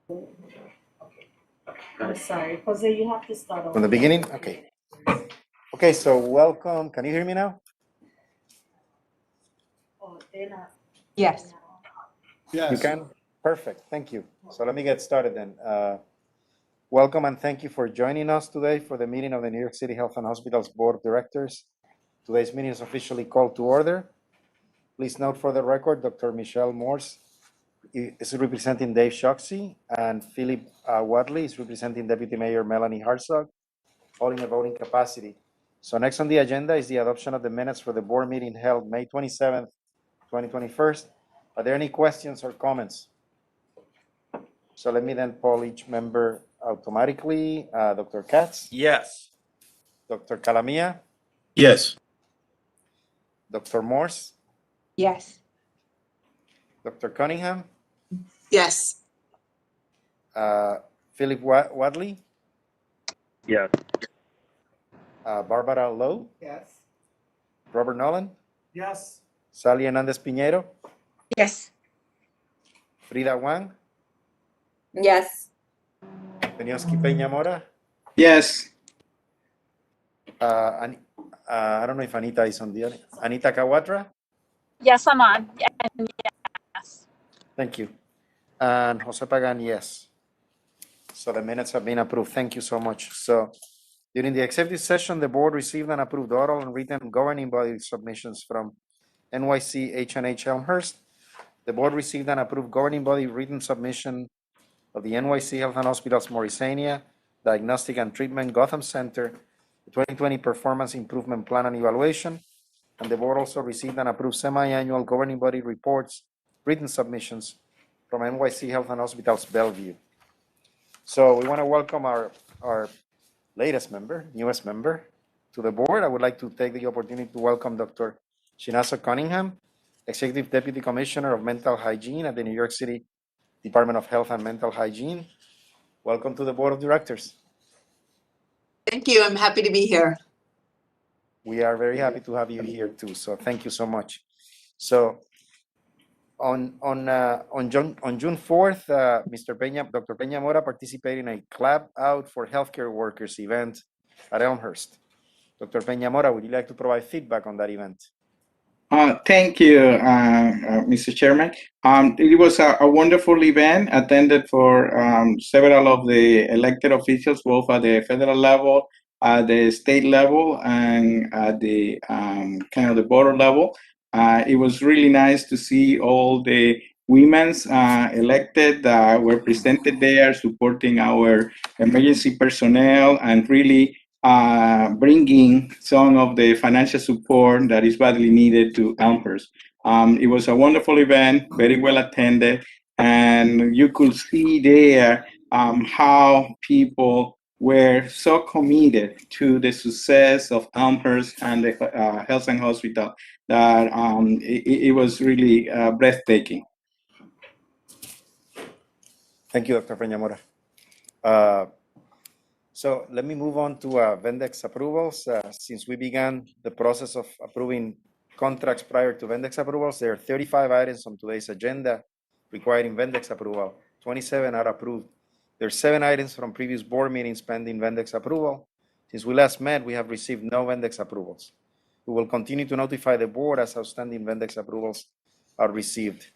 I'm sorry, Jose, you have to start over. From the beginning? Okay. Okay, so welcome. Can you hear me now? Oh, they're not. Yes. Yes. You can? Perfect. Thank you. So let me get started then. Welcome and thank you for joining us today for the meeting of the New York City Health and Hospitals Board of Directors. Today's meeting is officially called to order. Please note for the record, Dr. Michelle Morse is representing Dave Shoxey and Philip Wadley is representing Deputy Mayor Melanie Hartzog, all in a voting capacity. So next on the agenda is the adoption of the minutes for the board meeting held May 27th, 2021. Are there any questions or comments? So let me then poll each member automatically. Dr. Katz, Yes. Dr. Calamia, Yes. Dr. Morse, Yes. Dr. Cunningham, Yes. Philip Wadley, Yes. Barbara Lowe, Yes. Robert Nolan, Yes. Sally Hernandez Piñero, Yes. Frida Wang, Yes. Benioski Peña Mora. Yes. I don't know if Anita is on the other. Anita Kawatra. Yes, I'm on. Yes. Thank you. And Jose Pagan, yes. So the minutes have been approved. Thank you so much. So during the executive session, the board received and approved oral and written governing body submissions from NYC H&H Elmhurst. The board received and approved governing body written submission of the NYC Health and Hospitals Morrisania Diagnostic and Treatment Gotham Center, the 2020 Performance Improvement Plan and Evaluation. And the board also received and approved semi-annual governing body reports, written submissions from NYC Health and Hospitals Bellevue. So we want to welcome our latest member, newest member to the board. I would like to take the opportunity to welcome Dr. Shinasa Cunningham, Executive Deputy Commissioner of Mental Hygiene at the New York City Department of Health and Mental Hygiene. Welcome to the Board of Directors. Thank you. I'm happy to be here. We are very happy to have you here too. So thank you so much. So on June 4th, Dr. Peña Mora participated in a Clap Out for Healthcare Workers event at Elmhurst. Dr. Peña Mora, would you like to provide feedback on that event? Thank you, Mr. Chairman. It was a wonderful event attended for several of the elected officials, both at the federal level, at the state level, and at the kind of the border level. It was really nice to see all the women's elected were presented there, supporting our emergency personnel and really bringing some of the financial support that is badly needed to Elmhurst. It was a wonderful event, very well attended, and you could see there how people were so committed to the success of Elmhurst and the health and hospital that it was really breathtaking. Thank you, Dr. Peña Mora. So let me move on to Vendex approvals. Since we began the process of approving contracts prior to Vendex approvals, there are 35 items on today's agenda requiring Vendex approval. 27 are approved. There are 7 items from previous board meetings pending Vendex approval. Since we last met, we have received no Vendex approvals. We will continue to notify the board as outstanding Vendex approvals are received.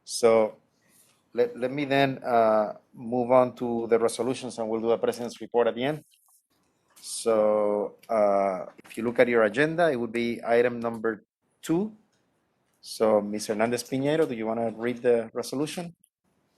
So let me then move on to the resolutions, and we'll do the president's report at the end. So if you look at your agenda, it would be item number 2. So Ms. Hernandez Piñero, do you want to read the resolution?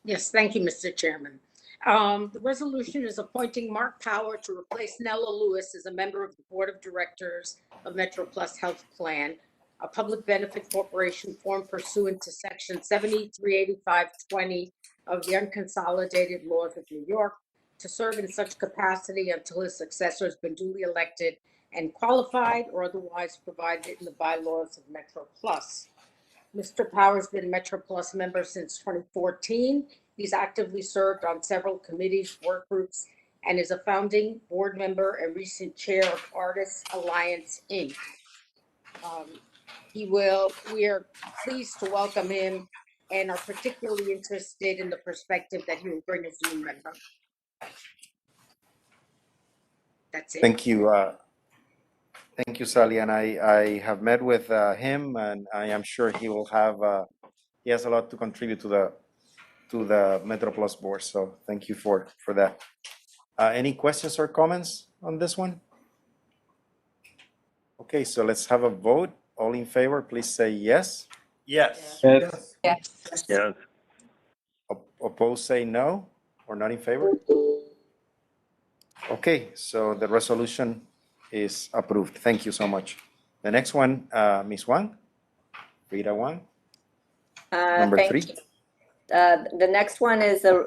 Yes, thank you, Mr. Chairman. The resolution is appointing Mark Power to replace Nella Lewis as a member of the Board of Directors of Metro Plus Health Plan, a public benefit corporation formed pursuant to Section 738520 of the Unconsolidated Laws of New York, to serve in such capacity until his successor has been duly elected and qualified or otherwise provided in the bylaws of Metro Plus. Mr. Power has been Metro Plus member since 2014. He's actively served on several committees, work groups, and is a founding board member and recent chair of Artists Alliance, Inc. We are pleased to welcome him and are particularly interested in the perspective that he will bring as a new member. That's it. Thank you. Thank you, Sally. And I have met with him, and I am sure he will have, he has a lot to contribute to the Metro Plus board. So thank you for that. Any questions or comments on this one? Okay, so let's have a vote. All in favor, please say yes. Yes. Yes. Yes. Yes. Opposed, say no, or not in favor. Okay, so the resolution is approved. Thank you so much. The next one, Ms. Wang, Rita Wang, number Thank 3. you. The next one is a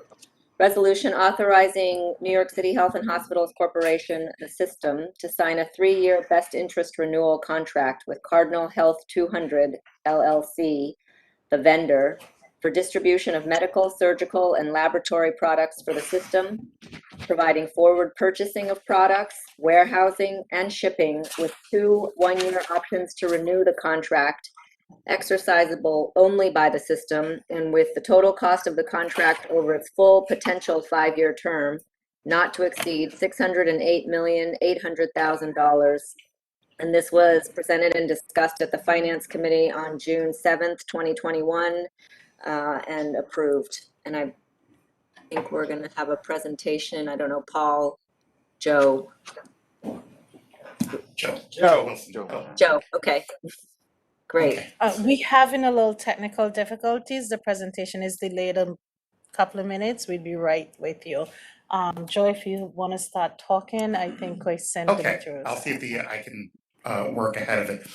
resolution authorizing New York City Health and Hospitals Corporation, the system, to sign a 3-year best interest renewal contract with Cardinal Health 200 LLC, the vendor, for distribution of medical, surgical, and laboratory products for the system, providing forward purchasing of products, warehousing, and shipping with 2 one-year options to renew the contract, exercisable only by the system, and with the total cost of the contract over its full potential 5-year term not to exceed $608,800,000. And this was presented and discussed at the Finance Committee on June 7th, 2021, and approved. And I think we're going to have a presentation. I don't know, Paul, Joe. Joe, okay. Great. We having a little technical difficulties. The presentation is delayed a couple of minutes. We'll be right with you. Joe, if you want to start talking, I think I sent the Okay, materials. I'll see if I can work ahead of it.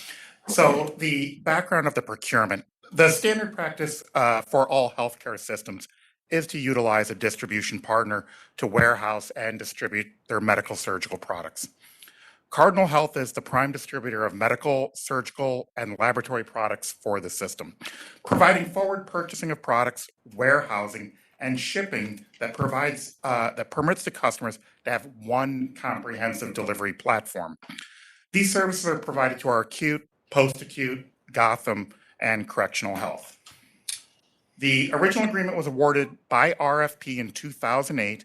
So the background of the procurement, the standard practice for all healthcare systems is to utilize a distribution partner to warehouse and distribute their medical surgical products. Cardinal Health is the prime distributor of medical, surgical, and laboratory products for the system, providing forward purchasing of products, warehousing, and shipping that permits the customers to have one comprehensive delivery platform. These services are provided to our acute, post-acute, Gotham, and correctional health. The original agreement was awarded by RFP in 2008,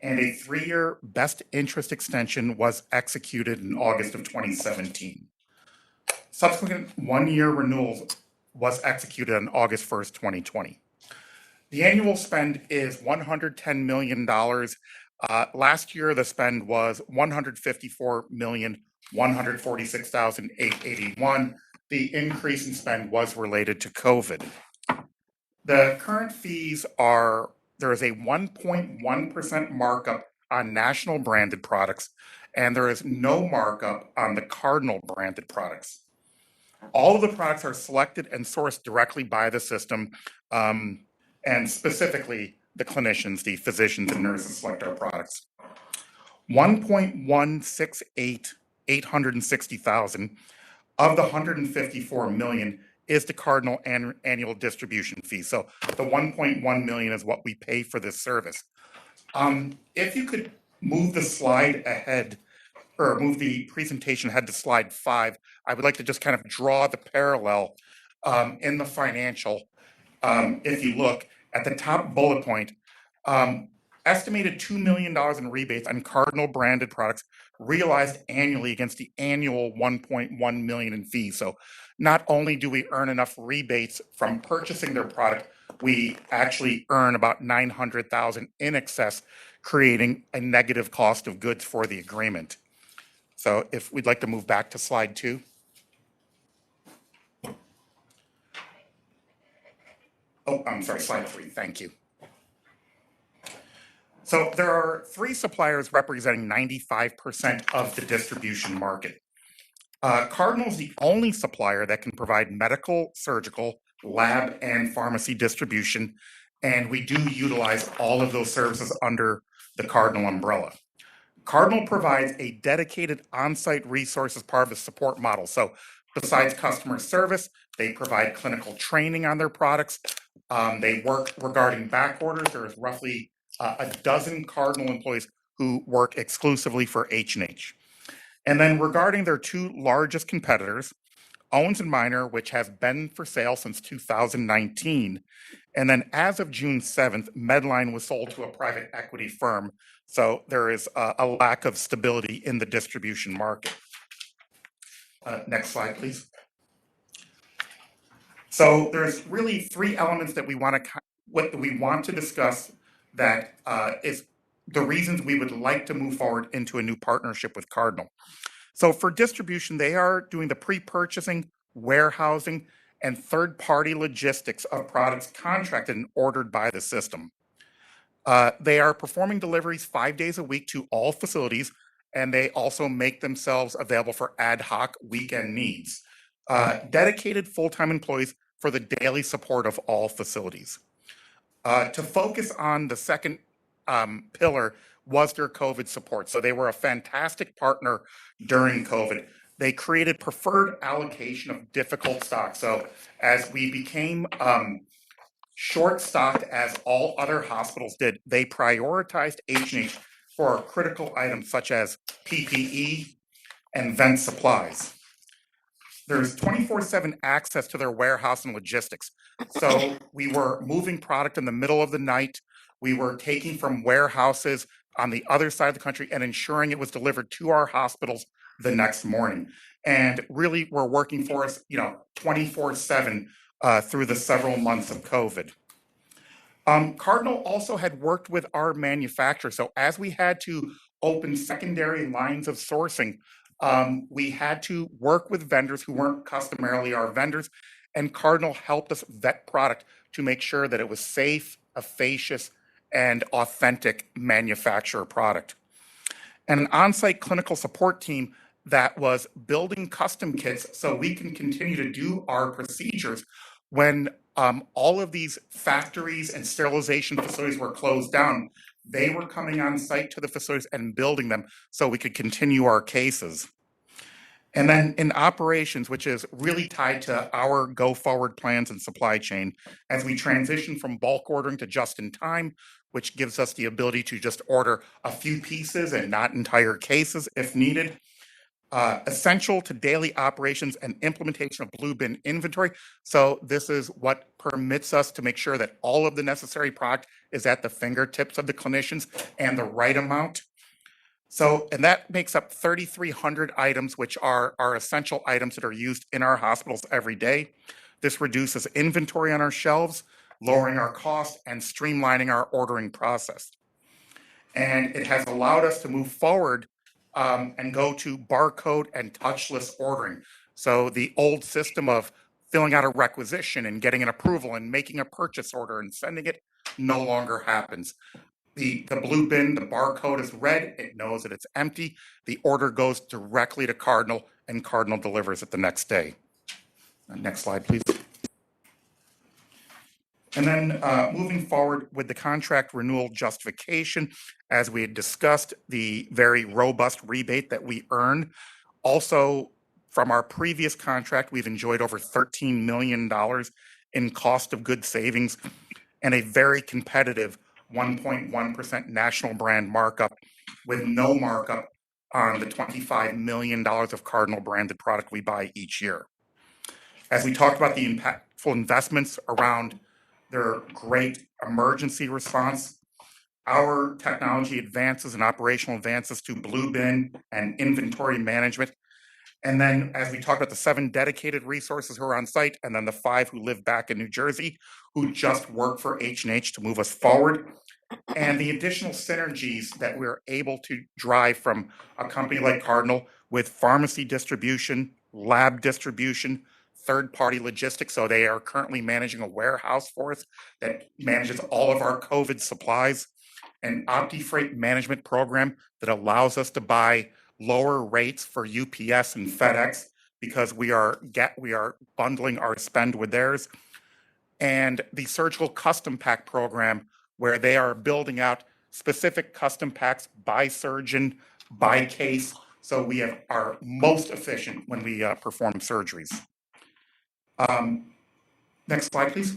and a 3-year best interest extension was executed in August of 2017. Subsequent 1-year renewals was executed on August 1st, 2020. The annual spend is $110 million. Last year, the spend was $154,146,881. The increase in spend was related to COVID. The current fees are, there is a 1.1% markup on national branded products, and there is no markup on the Cardinal branded products. All of the products are selected and sourced directly by the system, and specifically the clinicians, the physicians and nurses select our products. $1.168,860,000 of the $154 million is the Cardinal annual distribution fee. So the $1.1 million is what we pay for this service. If you could move the slide ahead, or move the presentation ahead to slide 5, I would like to just kind of draw the parallel in the financial. If you look at the top bullet point, estimated $2 million in rebates on Cardinal branded products realized annually against the annual $1.1 million in fees. So not only do we earn enough rebates from purchasing their product, we actually earn about $900,000 in excess, creating a negative cost of goods for the agreement. So if we'd like to move back to slide 2. Oh, I'm sorry, slide 3, thank you. So there are 3 suppliers representing 95% of the distribution market. Cardinal is the only supplier that can provide medical, surgical, lab, and pharmacy distribution, and we do utilize all of those services under the Cardinal umbrella. Cardinal provides a dedicated on-site resource as part of the support model. So besides customer service, they provide clinical training on their products. They work regarding back orders. There is roughly a dozen Cardinal employees who work exclusively for H&H. And then regarding their 2 largest competitors, Owens & Minor, which has been for sale since 2019. And then as of June 7th, Medline was sold to a private equity firm. So there is a lack of stability in the distribution market. Next slide, please. So there's really three elements that we want to discuss that is the reasons we would like to move forward into a new partnership with Cardinal. So for distribution, they are doing the pre-purchasing, warehousing, and third-party logistics of products contracted and ordered by the system. They are performing deliveries 5 days a week to all facilities, and they also make themselves available for ad hoc weekend needs. Dedicated full-time employees for the daily support of all facilities. To focus on the second pillar was their COVID support. So they were a fantastic partner during COVID. They created preferred allocation of difficult stock. So as we became short stocked as all other hospitals did, they prioritized H&H for critical items such as PPE and vent supplies. There's 24/7 access to their warehouse and logistics. So we were moving product in the middle of the night. We were taking from warehouses on the other side of the country and ensuring it was delivered to our hospitals the next morning. And really were working for us, 24/7 through the several months of COVID. Cardinal also had worked with our manufacturer. So as we had to open secondary lines of sourcing, we had to work with vendors who weren't customarily our vendors, and Cardinal helped us vet product to make sure that it was safe, efficacious, and authentic manufacturer product. And an on-site clinical support team that was building custom kits so we can continue to do our procedures when all of these factories and sterilization facilities were closed down. They were coming on site to the facilities and building them so we could continue our cases. And then in operations, which is really tied to our go-forward plans and supply chain, as we transition from bulk ordering to just-in-time, which gives us the ability to just order a few pieces and not entire cases if needed. Essential to daily operations and implementation of Blue Bin inventory. So this is what permits us to make sure that all of the necessary product is at the fingertips of the clinicians and the right amount. So, and that makes up 3,300 items, which are our essential items that are used in our hospitals every day. This reduces inventory on our shelves, lowering our cost, and streamlining our ordering process. And it has allowed us to move forward and go to barcode and touchless ordering. So the old system of filling out a requisition and getting an approval and making a purchase order and sending it no longer happens. The Blue Bin, the barcode is read, it knows that it's empty. The order goes directly to Cardinal, and Cardinal delivers it the next day. Next slide, please. And then moving forward with the contract renewal justification, as we had discussed, the very robust rebate that we earn. Also, from our previous contract, we've enjoyed over $13 million in cost of goods savings and a very competitive 1.1% national brand markup with no markup on the $25 million of Cardinal branded product we buy each year. As we talked about the impactful investments around their great emergency response, our technology advances and operational advances to Blue Bin and inventory management. And then as we talked about the 7 dedicated resources who are on site, and then the 5 who live back in New Jersey, who just work for H&H to move us forward. And the additional synergies that we're able to drive from a company like Cardinal with pharmacy distribution, lab distribution, third-party logistics. So they are currently managing a warehouse for us that manages all of our COVID supplies, an OptiFreight management program that allows us to buy lower rates for UPS and FedEx because we are bundling our spend with theirs, and the surgical custom pack program where they are building out specific custom packs by surgeon, by case, so we are most efficient when we perform surgeries. Next slide, please.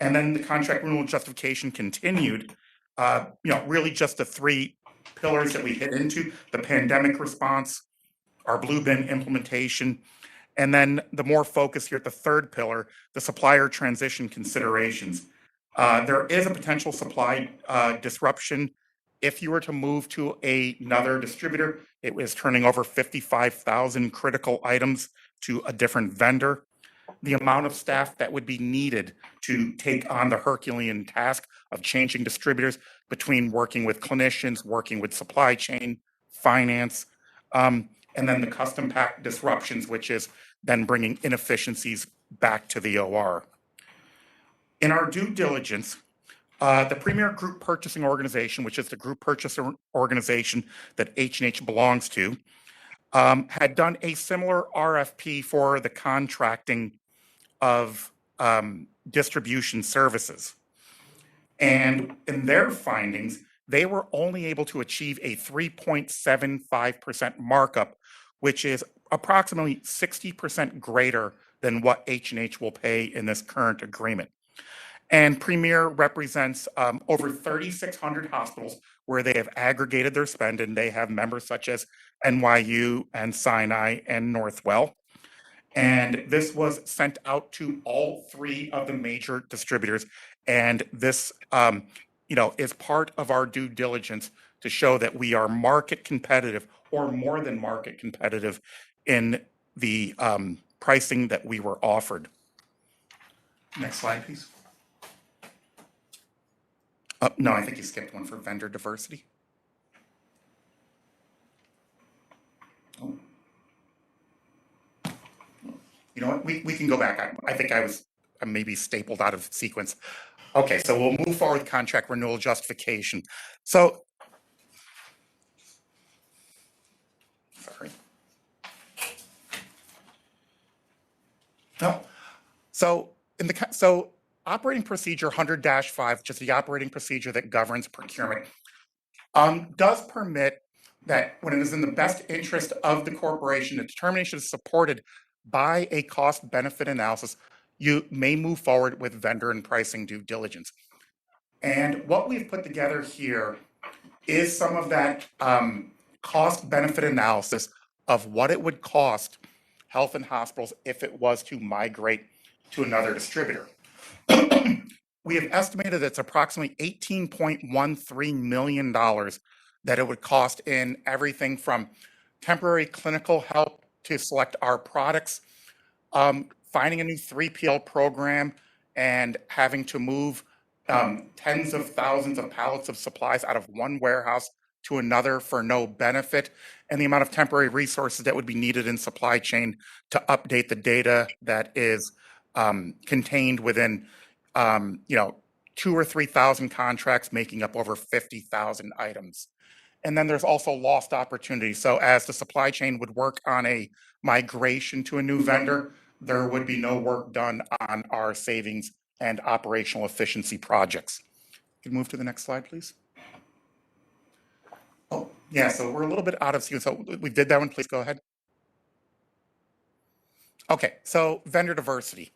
And then the contract renewal justification continued. Really just the 3 pillars that we hit into: the pandemic response, our Blue Bin implementation, And then the more focus here at the third pillar, the supplier transition considerations. There is a potential supply disruption if you were to move to another distributor. It was turning over 55,000 critical items to a different vendor. The amount of staff that would be needed to take on the Herculean task of changing distributors between working with clinicians, working with supply chain, finance, and then the custom pack disruptions, which is then bringing inefficiencies back to the OR. In our due diligence, the Premier Group Purchasing Organization, which is the group purchasing organization that H&H belongs to, had done a similar RFP for the contracting of distribution services. And in their findings, they were only able to achieve a 3.75% markup, which is approximately 60% greater than what H&H will pay in this current agreement. And Premier represents over 3,600 hospitals where they have aggregated their spend, and they have members such as NYU and Sinai and Northwell. And this was sent out to all three of the major distributors. And this, is part of our due diligence to show that we are market competitive, or more than market competitive, in the pricing that we were offered. Next slide, please. No, I think you skipped one for vendor diversity. Oh. You know what, we can go back. I think I maybe stapled out of sequence. Okay, so we'll move forward with contract renewal justification. So, sorry. No, so operating procedure 100-5, which is the operating procedure that governs procurement, does permit that when it is in the best interest of the corporation, the determination is supported by a cost-benefit analysis, you may move forward with vendor and pricing due diligence. And what we've put together here is some of that cost-benefit analysis of what it would cost health and hospitals if it was to migrate to another distributor. We have estimated that it's approximately $18.13 million that it would cost in everything from temporary clinical help to select our products, finding a new 3PL program, and having to move tens of thousands of pallets of supplies out of one warehouse to another for no benefit, and the amount of temporary resources that would be needed in supply chain to update the data that is contained within 2,000 or 3,000 contracts making up over 50,000 items. And then there's also lost opportunity. So as the supply chain would work on a migration to a new vendor, there would be no work done on our savings and operational efficiency projects. Can you move to the next slide, please? Oh, yeah, so we're a little bit out of sequence. So we did that one, please go ahead. Okay, so vendor diversity.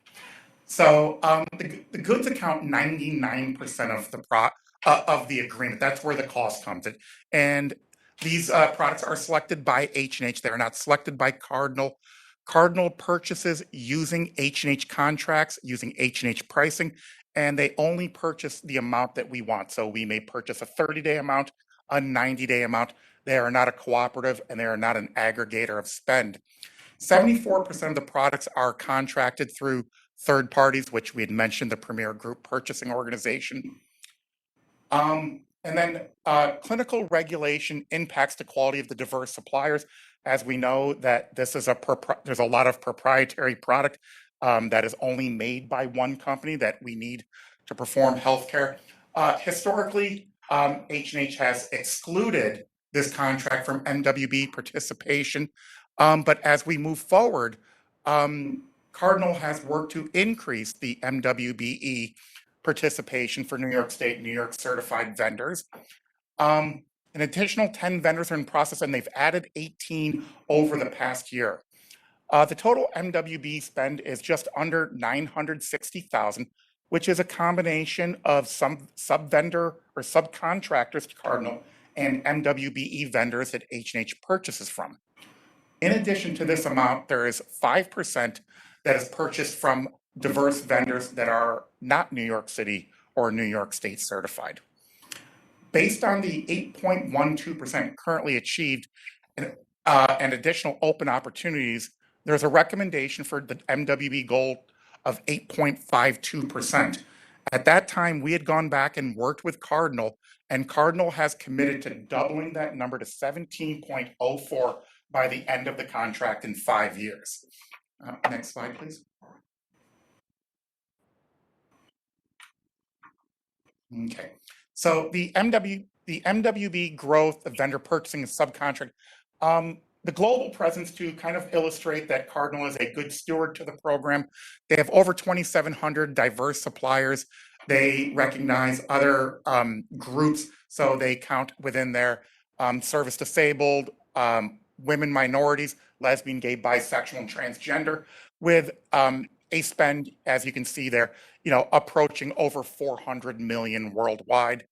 So the goods account 99% of the agreement. That's where the cost comes in. And these products are selected by H&H. They're not selected by Cardinal. Cardinal purchases using H&H contracts, using H&H pricing, and they only purchase the amount that we want. So we may purchase a 30-day amount, a 90-day amount. They are not a cooperative, and they are not an aggregator of spend. 74% of the products are contracted through third parties, which we had mentioned, the Premier Group Purchasing Organization. And then clinical regulation impacts the quality of the diverse suppliers. As we know that this is there's a lot of proprietary product that is only made by one company that we need to perform healthcare. Historically, H&H has excluded this contract from MWBE participation. But as we move forward, Cardinal has worked to increase the MWBE participation for New York State, New York certified vendors. An additional 10 vendors are in process, and they've added 18 over the past year. The total MWBE spend is just under $960,000, which is a combination of some sub-vendor or subcontractors to Cardinal and MWBE vendors that H&H purchases from. In addition to this amount, there is 5% that is purchased from diverse vendors that are not New York City or New York State certified. Based on the 8.12% currently achieved and additional open opportunities, there's a recommendation for the MWB goal of 8.52%. At that time, we had gone back and worked with Cardinal, and Cardinal has committed to doubling that number to 17.04 by the end of the contract in 5 years. Next slide, please. Okay, so the MWB growth of vendor purchasing and subcontract, the global presence to kind of illustrate that Cardinal is a good steward to the program. They have over 2,700 diverse suppliers. They recognize other groups, so they count within their service disabled, women, minorities, lesbian, gay, bisexual, and transgender, with a spend, as you can see there, approaching over 400 million worldwide.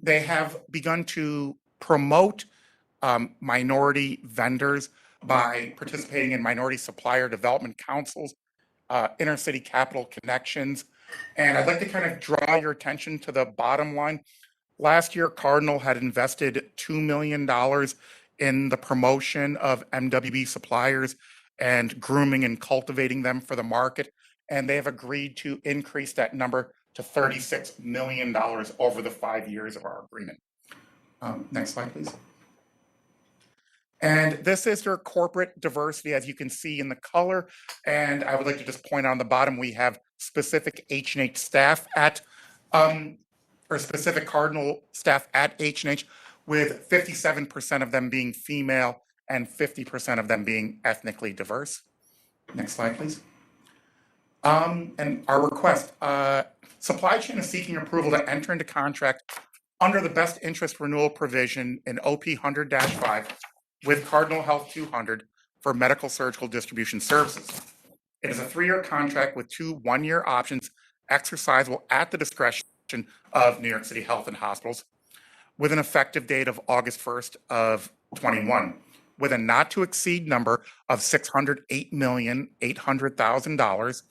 They have begun to promote minority vendors by participating in minority supplier development councils, intercity capital connections. And I'd like to kind of draw your attention to the bottom line. Last year, Cardinal had invested $2 million in the promotion of MWB suppliers and grooming and cultivating them for the market. And they have agreed to increase that number to $36 million over the 5 years of our agreement. Next slide, please. And this is their corporate diversity, as you can see in the color. And I would like to just point out on the bottom, we have specific H&H staff at, or specific Cardinal staff at H&H, with 57% of them being female and 50% of them being ethnically diverse. Next slide, please. And our request, supply chain is seeking approval to enter into contract under the best interest renewal provision in OP 100-5 with Cardinal Health 200 for medical surgical distribution services. It is a 3-year contract with 2 one-year options exercisable at the discretion of New York City Health and Hospitals, with an effective date of August 1st of 21, with a not to exceed number of $608,800,000,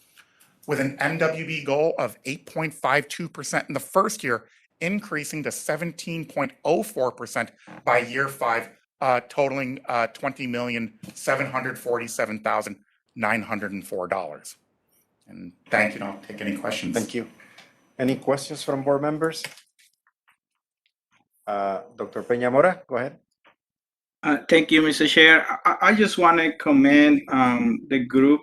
with an MWB goal of 8.52% in the first year, increasing to 17.04% by year 5, totaling $20,747,904. And thank you, and I'll take any questions. Thank you. Any questions from board members? Dr. Peña-Mora, go ahead. Thank you, Mr. Chair. I just want to commend the group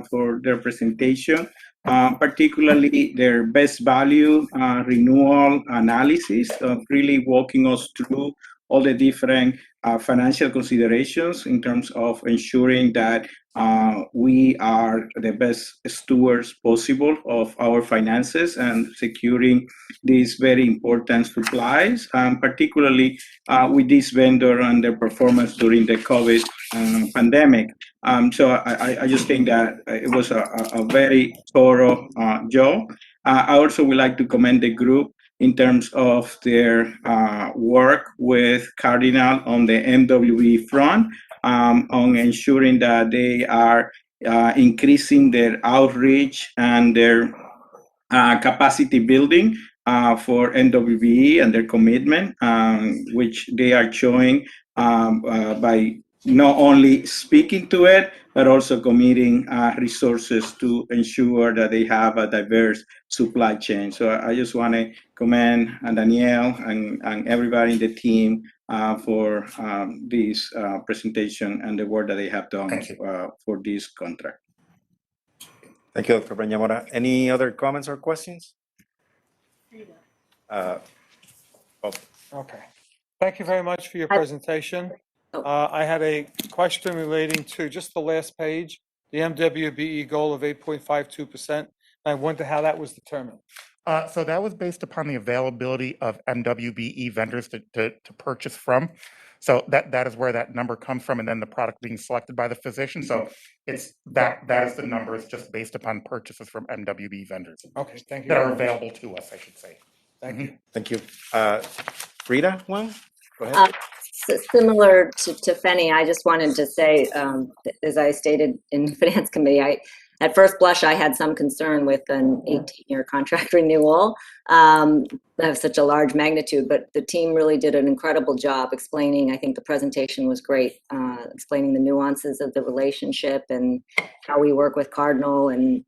for their presentation, particularly their best value renewal analysis of really walking us through all the different financial considerations in terms of ensuring that we are the best stewards possible of our finances and securing these very important supplies, particularly with this vendor and their performance during the COVID pandemic. So I just think that it was a very thorough job. I also would like to commend the group in terms of their work with Cardinal on the MWBE front, on ensuring that they are increasing their outreach and their capacity building for MWBE and their commitment, which they are showing by not only speaking to it, but also committing resources to ensure that they have a diverse supply chain. So I just want to commend Danielle and everybody in the team for this presentation and the work that they have done for this contract. Thank you, Dr. Peña-Mora. Any other comments or questions? Okay. Thank you very much for your presentation. I had a question relating to just the last page, the MWBE goal of 8.52%. I wonder how that was determined. So that was based upon the availability of MWBE vendors to purchase from. So that is where that number comes from, and then the product being selected by the physician. So it's that is the number. It's just based upon purchases from MWBE vendors. Okay, thank you. That are available to us, I should say. Thank you. Thank you. Frida Wang, go ahead. Similar to Fenny, I just wanted to say, as I stated in the Finance Committee, at first blush, I had some concern with an 18-year contract renewal of such a large magnitude, but the team really did an incredible job explaining. I think the presentation was great, explaining the nuances of the relationship and how we work with Cardinal, and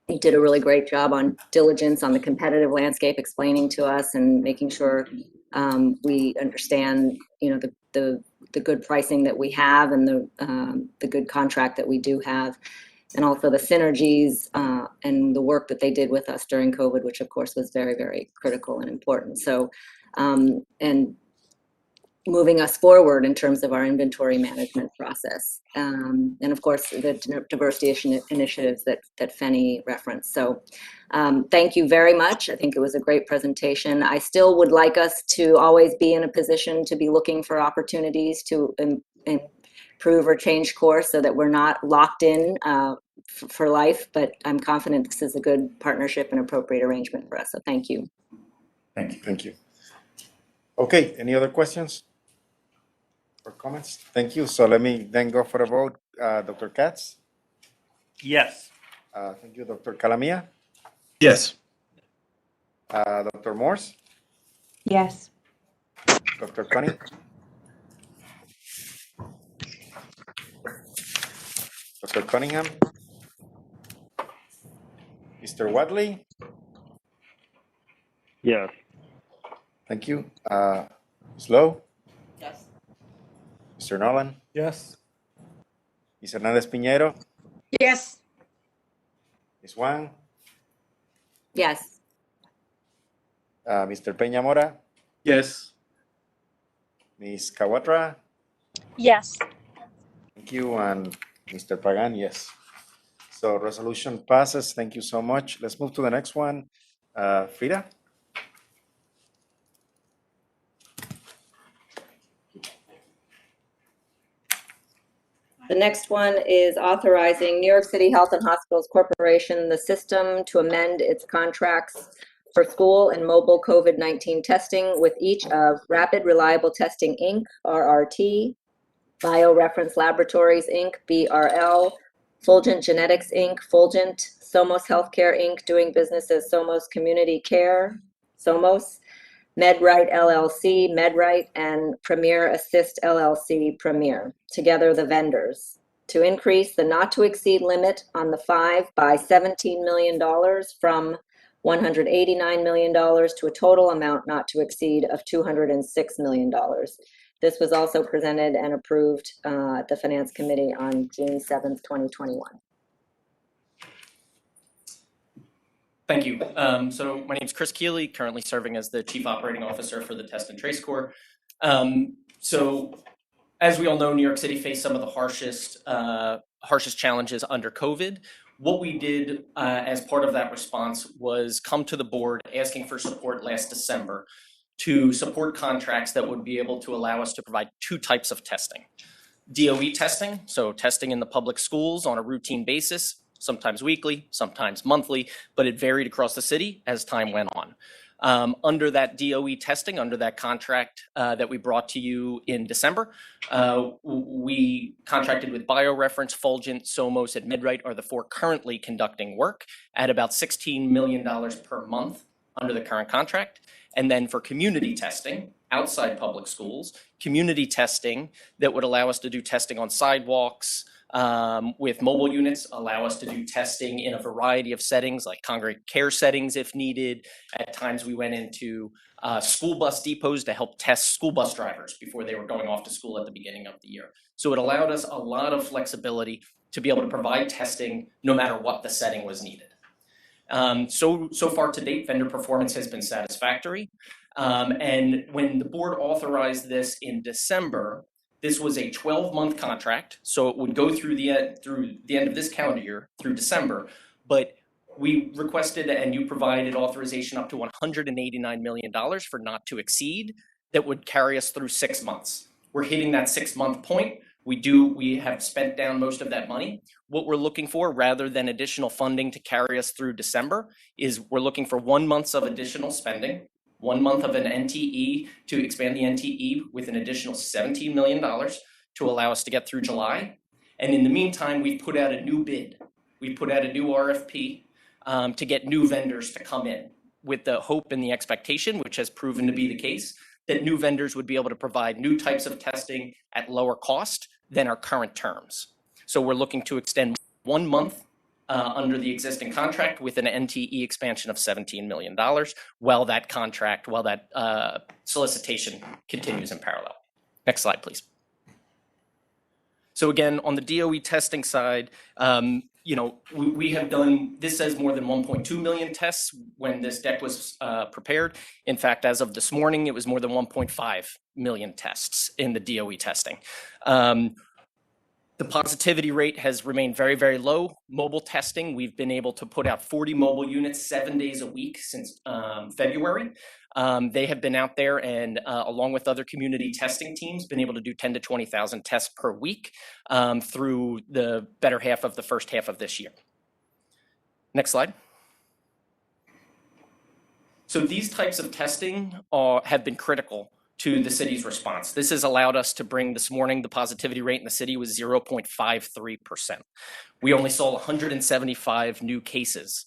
he did a really great job on diligence on the competitive landscape, explaining to us and making sure we understand, the good pricing that we have and the good contract that we do have, and also the synergies and the work that they did with us during COVID, which of course was very, very critical and important. So, and moving us forward in terms of our inventory management process. And of course, the diversity initiatives that Fenny referenced. So thank you very much. I think it was a great presentation. I still would like us to always be in a position to be looking for opportunities to improve or change course so that we're not locked in for life, but I'm confident this is a good partnership and appropriate arrangement for us. So thank you. Thank you. Thank you. Okay, any other questions or comments? Thank you. So let me then go for a vote. Dr. Katz? Yes. Thank you. Dr. Calamia? Yes. Dr. Morse? Yes. Dr. Connie? Dr. Cunningham? Mr. Wadley? Yes. Thank you. Ms. Lowe? Yes. Mr. Nolan? Yes. Ms. Hernandez Piñero? Yes. Ms. Wang? Yes. Mr. Peña Mora? Yes. Ms. Kawatra? Yes. Thank you. And Mr. Pagan, yes. So resolution passes. Thank you so much. Let's move to the next one. Frida? The next one is authorizing New York City Health and Hospitals Corporation, the system, to amend its contracts for school and mobile COVID-19 testing with each of Rapid Reliable Testing, Inc., RRT, BioReference Laboratories, Inc., BRL, Fulgent Genetics, Inc., Fulgent, Somos Healthcare, Inc., doing business as Somos Community Care, Somos, MedRight LLC, MedRight, and Premier Assist LLC, Premier, together the vendors, to increase the not-to-exceed limit on the 5 by $17 million from $189 million to a total amount not to exceed of $206 million. This was also presented and approved at the Finance Committee on June 7th, 2021. Thank you. So my name is Chris Keeley, currently serving as the Chief Operating Officer for the Test and Trace Corps. So as we all know, New York City faced some of the harshest challenges under COVID. What we did as part of that response was come to the board asking for support last December to support contracts that would be able to allow us to provide two types of testing. DOE testing, so testing in the public schools on a routine basis, sometimes weekly, sometimes monthly, but it varied across the city as time went on. Under that DOE testing, under that contract that we brought to you in December, we contracted with BioReference, Fulgent, Somos, and MedRight are the four currently conducting work at about $16 million per month under the current contract. And then for community testing outside public schools, community testing that would allow us to do testing on sidewalks, with mobile units, allow us to do testing in a variety of settings, like congregate care settings if needed. At times we went into school bus depots to help test school bus drivers before they were going off to school at the beginning of the year. So it allowed us a lot of flexibility to be able to provide testing no matter what the setting was needed. So far to date, vendor performance has been satisfactory. And when the board authorized this in December, this was a 12-month contract, so it would go through the end of this calendar year, through December. But we requested and you provided authorization up to $189 million for not to exceed that would carry us through 6 months. We're hitting that 6-month point. We have spent down most of that money. What we're looking for, rather than additional funding to carry us through December, is we're looking for 1 month of additional spending 1 month of an NTE to expand the NTE with an additional $17 million to allow us to get through July. And in the meantime, we've put out a new bid. We've put out a new RFP to get new vendors to come in with the hope and the expectation, which has proven to be the case, that new vendors would be able to provide new types of testing at lower cost than our current terms. So we're looking to extend 1 month under the existing contract with an NTE expansion of $17 million while that solicitation continues in parallel. Next slide, please. So again, on the DOE testing side, we have done, this says more than 1.2 million tests when this deck was prepared. In fact, as of this morning, it was more than 1.5 million tests in the DOE testing. The positivity rate has remained very, very low. Mobile testing, we've been able to put out 40 mobile units 7 days a week since February. They have been out there and along with other community testing teams, been able to do 10 to 20,000 tests per week through the better half of the first half of this year. Next slide. So these types of testing have been critical to the city's response. This has allowed us to bring this morning, the positivity rate in the city was 0.53%. We only saw 175 new cases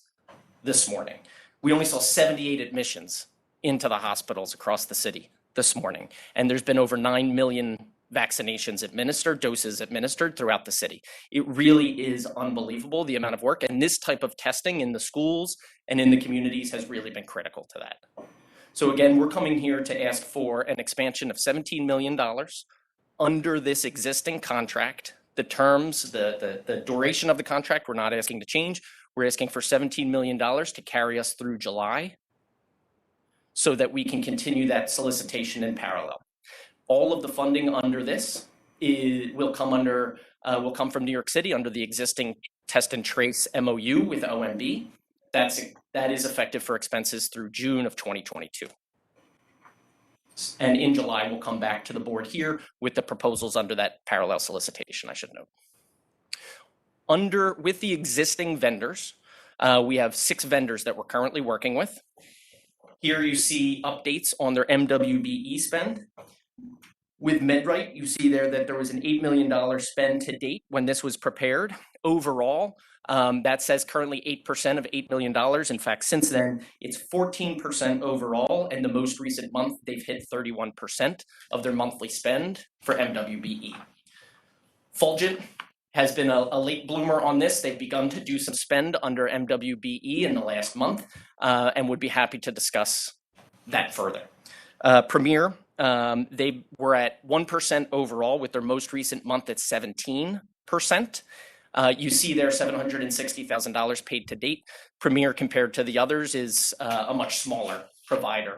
this morning. We only saw 78 admissions into the hospitals across the city this morning. And there's been over 9 million vaccinations administered, doses administered throughout the city. It really is unbelievable, the amount of work. And this type of testing in the schools and in the communities has really been critical to that. So again, we're coming here to ask for an expansion of $17 million under this existing contract. The terms, the duration of the contract, we're not asking to change. We're asking for $17 million to carry us through July so that we can continue that solicitation in parallel. All of the funding under this will come from New York City under the existing test and trace MOU with OMB. That is effective for expenses through June of 2022. And in July, we'll come back to the board here with the proposals under that parallel solicitation, I should note. With the existing vendors, we have 6 vendors that we're currently working with. Here you see updates on their MWBE spend. With MedRite, you see there that there was an $8 million spend to date when this was prepared. Overall, that says currently 8% of $8 million. In fact, since then, it's 14% overall, and the most recent month, they've hit 31% of their monthly spend for MWBE. Fulgent has been a late bloomer on this. They've begun to do some spend under MWBE in the last month, and would be happy to discuss that further. Premier, they were at 1% overall with their most recent month at 17%. You see there $760,000 paid to date. Premier, compared to the others, is a much smaller provider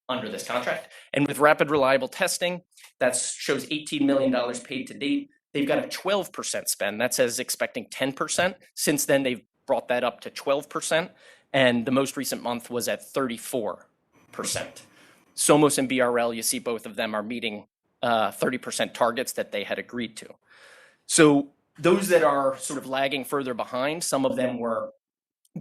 under this contract. And with rapid reliable testing, that shows $18 million paid to date. They've got a 12% spend. That says expecting 10%. Since then, they've brought that up to 12%. And the most recent month was at 34%. Somos and BRL, you see both of them are meeting 30% targets that they had agreed to. So those that are sort of lagging further behind, some of them were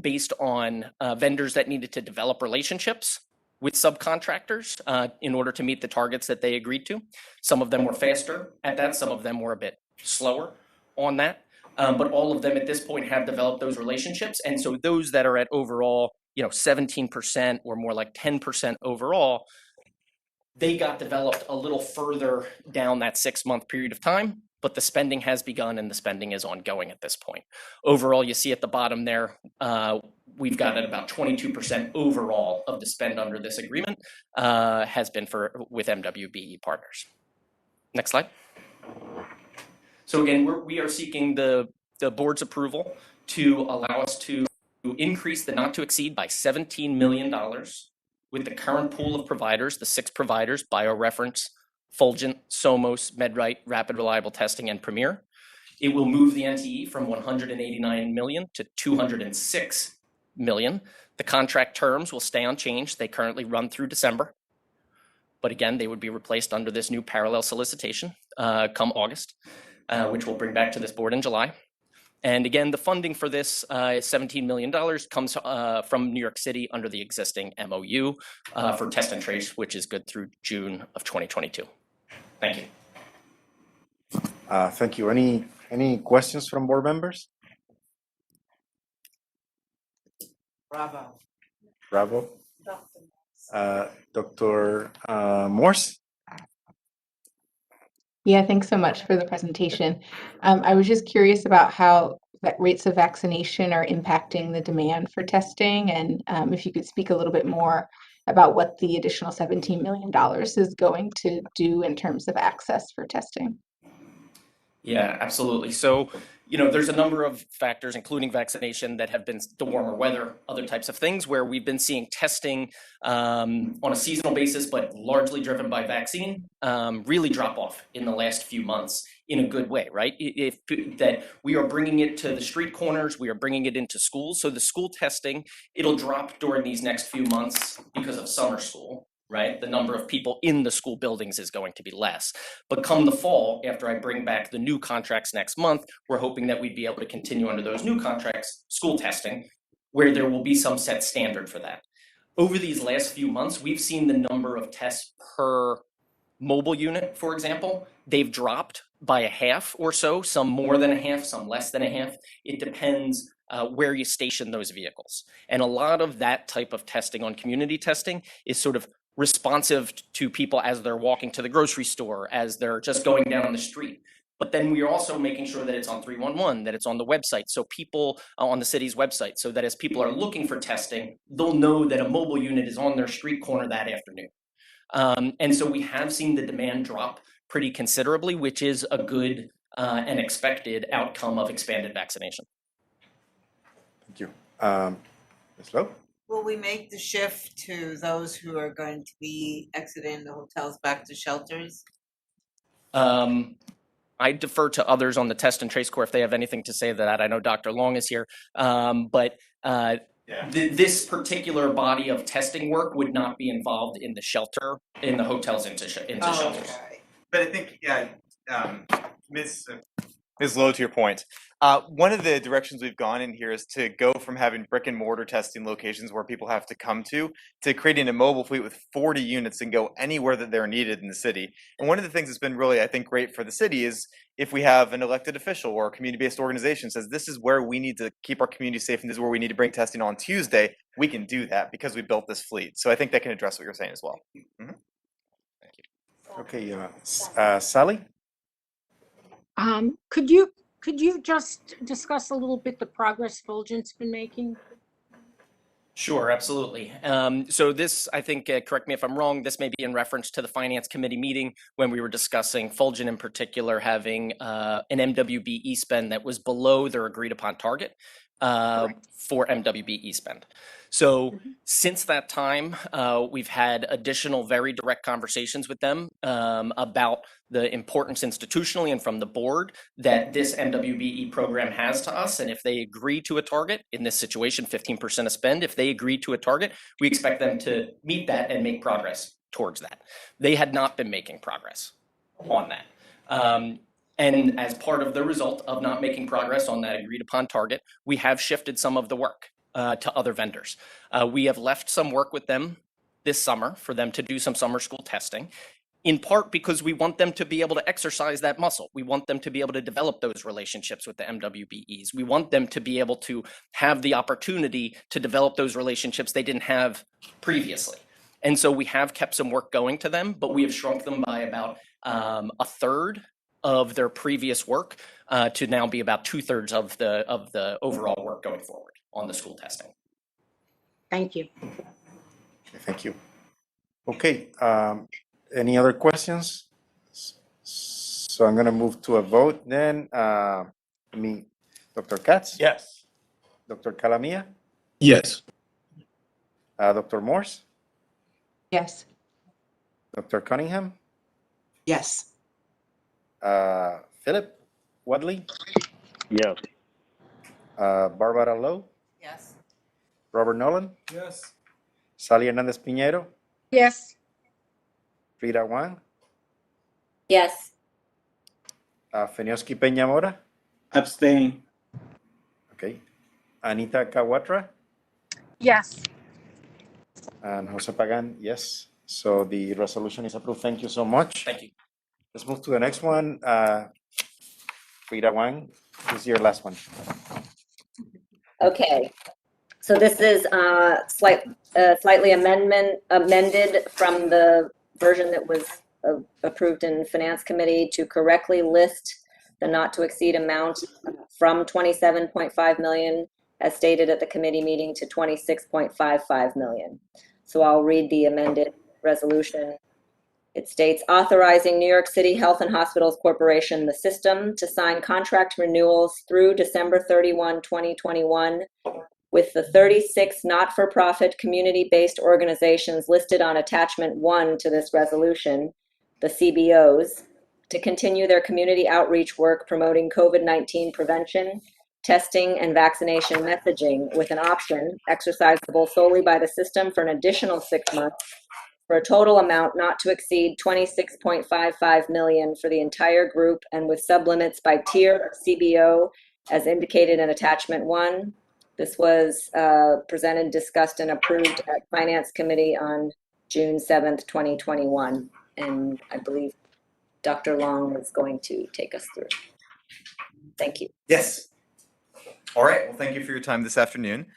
based on vendors that needed to develop relationships with subcontractors in order to meet the targets that they agreed to. Some of them were faster at that. Some of them were a bit slower on that. But all of them at this point have developed those relationships. And so those that are at overall, 17% or more like 10% overall, they got developed a little further down that 6-month period of time, but the spending has begun and the spending is ongoing at this point. Overall, you see at the bottom there, we've got at about 22% overall of the spend under this agreement has been with MWBE partners. Next slide. So again, we are seeking the board's approval to allow us to increase the not to exceed by $17 million with the current pool of providers, the 6 providers, BioReference, Fulgent, Somos, MedRite, Rapid Reliable Testing, and Premier. It will move the NTE from $189 million to $206 million. The contract terms will stay unchanged. They currently run through December. But again, they would be replaced under this new parallel solicitation come August, which we'll bring back to this board in July. And again, the funding for this is $17 million, comes from New York City under the existing MOU for test and trace, which is good through June of 2022. Thank you. Thank you. Any questions from board members? Bravo. Bravo. Dr. Morse? Yeah, thanks so much for the presentation. I was just curious about how rates of vaccination are impacting the demand for testing, and if you could speak a little bit more about what the additional $17 million is going to do in terms of access for testing. Yeah, absolutely. So, there's a number of factors, including vaccination, that have been the warmer weather, other types of things, where we've been seeing testing on a seasonal basis, but largely driven by vaccine, really drop off in the last few months in a good way, right? That we are bringing it to the street corners, we are bringing it into schools. So the school testing, it'll drop during these next few months because of summer school. Right? The number of people in the school buildings is going to be less. But come the fall, after I bring back the new contracts next month, we're hoping that we'd be able to continue under those new contracts, school testing, where there will be some set standard for that. Over these last few months, we've seen the number of tests per mobile unit, for example, they've dropped by a half or so, some more than a half, some less than a half. It depends where you station those vehicles. And a lot of that type of testing on community testing is sort of responsive to people as they're walking to the grocery store, as they're just going down the street. But then we are also making sure that it's on 311, that it's on the website, so people on the city's website, so that as people are looking for testing, they'll know that a mobile unit is on their street corner that afternoon. And so we have seen the demand drop pretty considerably, which is a good and expected outcome of expanded vaccination. Thank you. Ms. Lowe? Will we make the shift to those who are going to be exiting the hotels back to shelters? I defer to others on the test and trace corps if they have anything to say to that. I know Dr. Long is here, but this particular body of testing work would not be involved in the shelter, in the hotels into shelters. Okay. But I think, Ms. Lowe, to your point, one of the directions we've gone in here is to go from having brick and mortar testing locations where people have to come to creating a mobile fleet with 40 units and go anywhere that they're needed in the city. And one of the things that's been really, I think, great for the city is if we have an elected official or a community-based organization says, this is where we need to keep our community safe and this is where we need to bring testing on Tuesday, we can do that because we built this fleet. So I think that can address what you're saying as well. Mm-hmm. Thank you. Okay, Sally? Could you just discuss a little bit the progress Fulgent's been making? Sure, absolutely. So this, I think, correct me if I'm wrong, this may be in reference to the Finance Committee meeting when we were discussing Fulgent in particular having an MWBE spend that was below their agreed upon target for MWBE spend. So since that time, we've had additional very direct conversations with them about the importance institutionally and from the board that this MWBE program has to us. And if they agree to a target, in this situation, 15% of spend, if they agree to a target, we expect them to meet that and make progress towards that. They had not been making progress on that. And as part of the result of not making progress on that agreed upon target, we have shifted some of the work to other vendors. We have left some work with them this summer for them to do some summer school testing, in part because we want them to be able to exercise that muscle. We want them to be able to develop those relationships with the MWBEs. We want them to be able to have the opportunity to develop those relationships they didn't have previously. And so we have kept some work going to them, but we have shrunk them by about a third of their previous work to now be about 2/3 of the overall work going forward on the school testing. Thank you. Thank you. Okay, any other questions? So I'm going to move to a vote then. Dr. Katz? Yes. Dr. Calamia? Yes. Dr. Morse? Yes. Dr. Cunningham? Yes. Philip Wadley? Yes. Barbara Lowe? Yes. Robert Nolan? Yes. Sally Hernandez Piñero? Yes. Frida Wang? Yes. Fenioski Peña Mora? Abstain. Okay. Anita Kawatra Yes. and Jose Pagan, yes. So the resolution is approved. Thank you so much. Thank you. Let's move to the next one. Frida Wang, this is your last one. Okay, so this is slightly amended from the version that was approved in Finance Committee to correctly list the not to exceed amount from 27.5 million as stated at the committee meeting to 26.55 million. So I'll read the amended resolution. It states authorizing New York City Health and Hospitals Corporation, the system, to sign contract renewals through December 31, 2021 with the 36 not-for-profit community-based organizations listed on attachment 1 to this resolution, the CBOs, to continue their community outreach work promoting COVID-19 prevention, testing, and vaccination messaging with an option exercisable solely by the system for an additional 6 months for a total amount not to exceed 26.55 million for the entire group and with sublimits by tier of CBO as indicated in attachment 1. This was presented, discussed, and approved at Finance Committee on June 7th, 2021. And I believe Dr. Long is going to take us through. Thank you. Yes. All right. Well, thank you for your time this afternoon.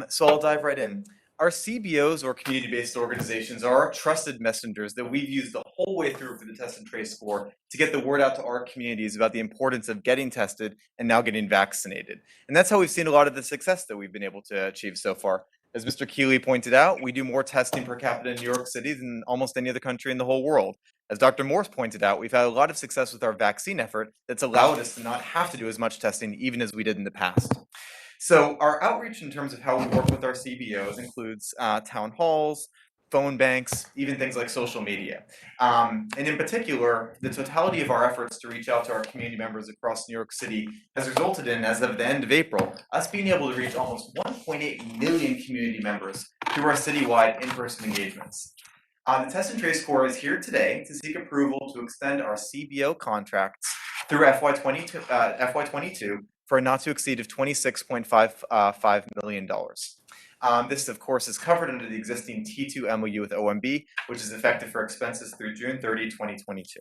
So I'll dive right in. Our CBOs, or community-based organizations, are our trusted messengers that we've used the whole way through for the Test and Trace score to get the word out to our communities about the importance of getting tested and now getting vaccinated. And that's how we've seen a lot of the success that we've been able to achieve so far. As Mr. Keeley pointed out, we do more testing per capita in New York City than almost any other country in the whole world. As Dr. Morse pointed out, we've had a lot of success with our vaccine effort that's allowed us to not have to do as much testing even as we did in the past. So our outreach in terms of how we work with our CBOs includes town halls, phone banks, even things like social media. And in particular, the totality of our efforts to reach out to our community members across New York City has resulted in, as of the end of April, us being able to reach almost 1.8 million community members through our citywide in-person engagements. The Test and Trace Corps is here today to seek approval to extend our CBO contracts through FY22 for a not to exceed of $26.55 million. This, of course, is covered under the existing T2 MOU with OMB, which is effective for expenses through June 30, 2022.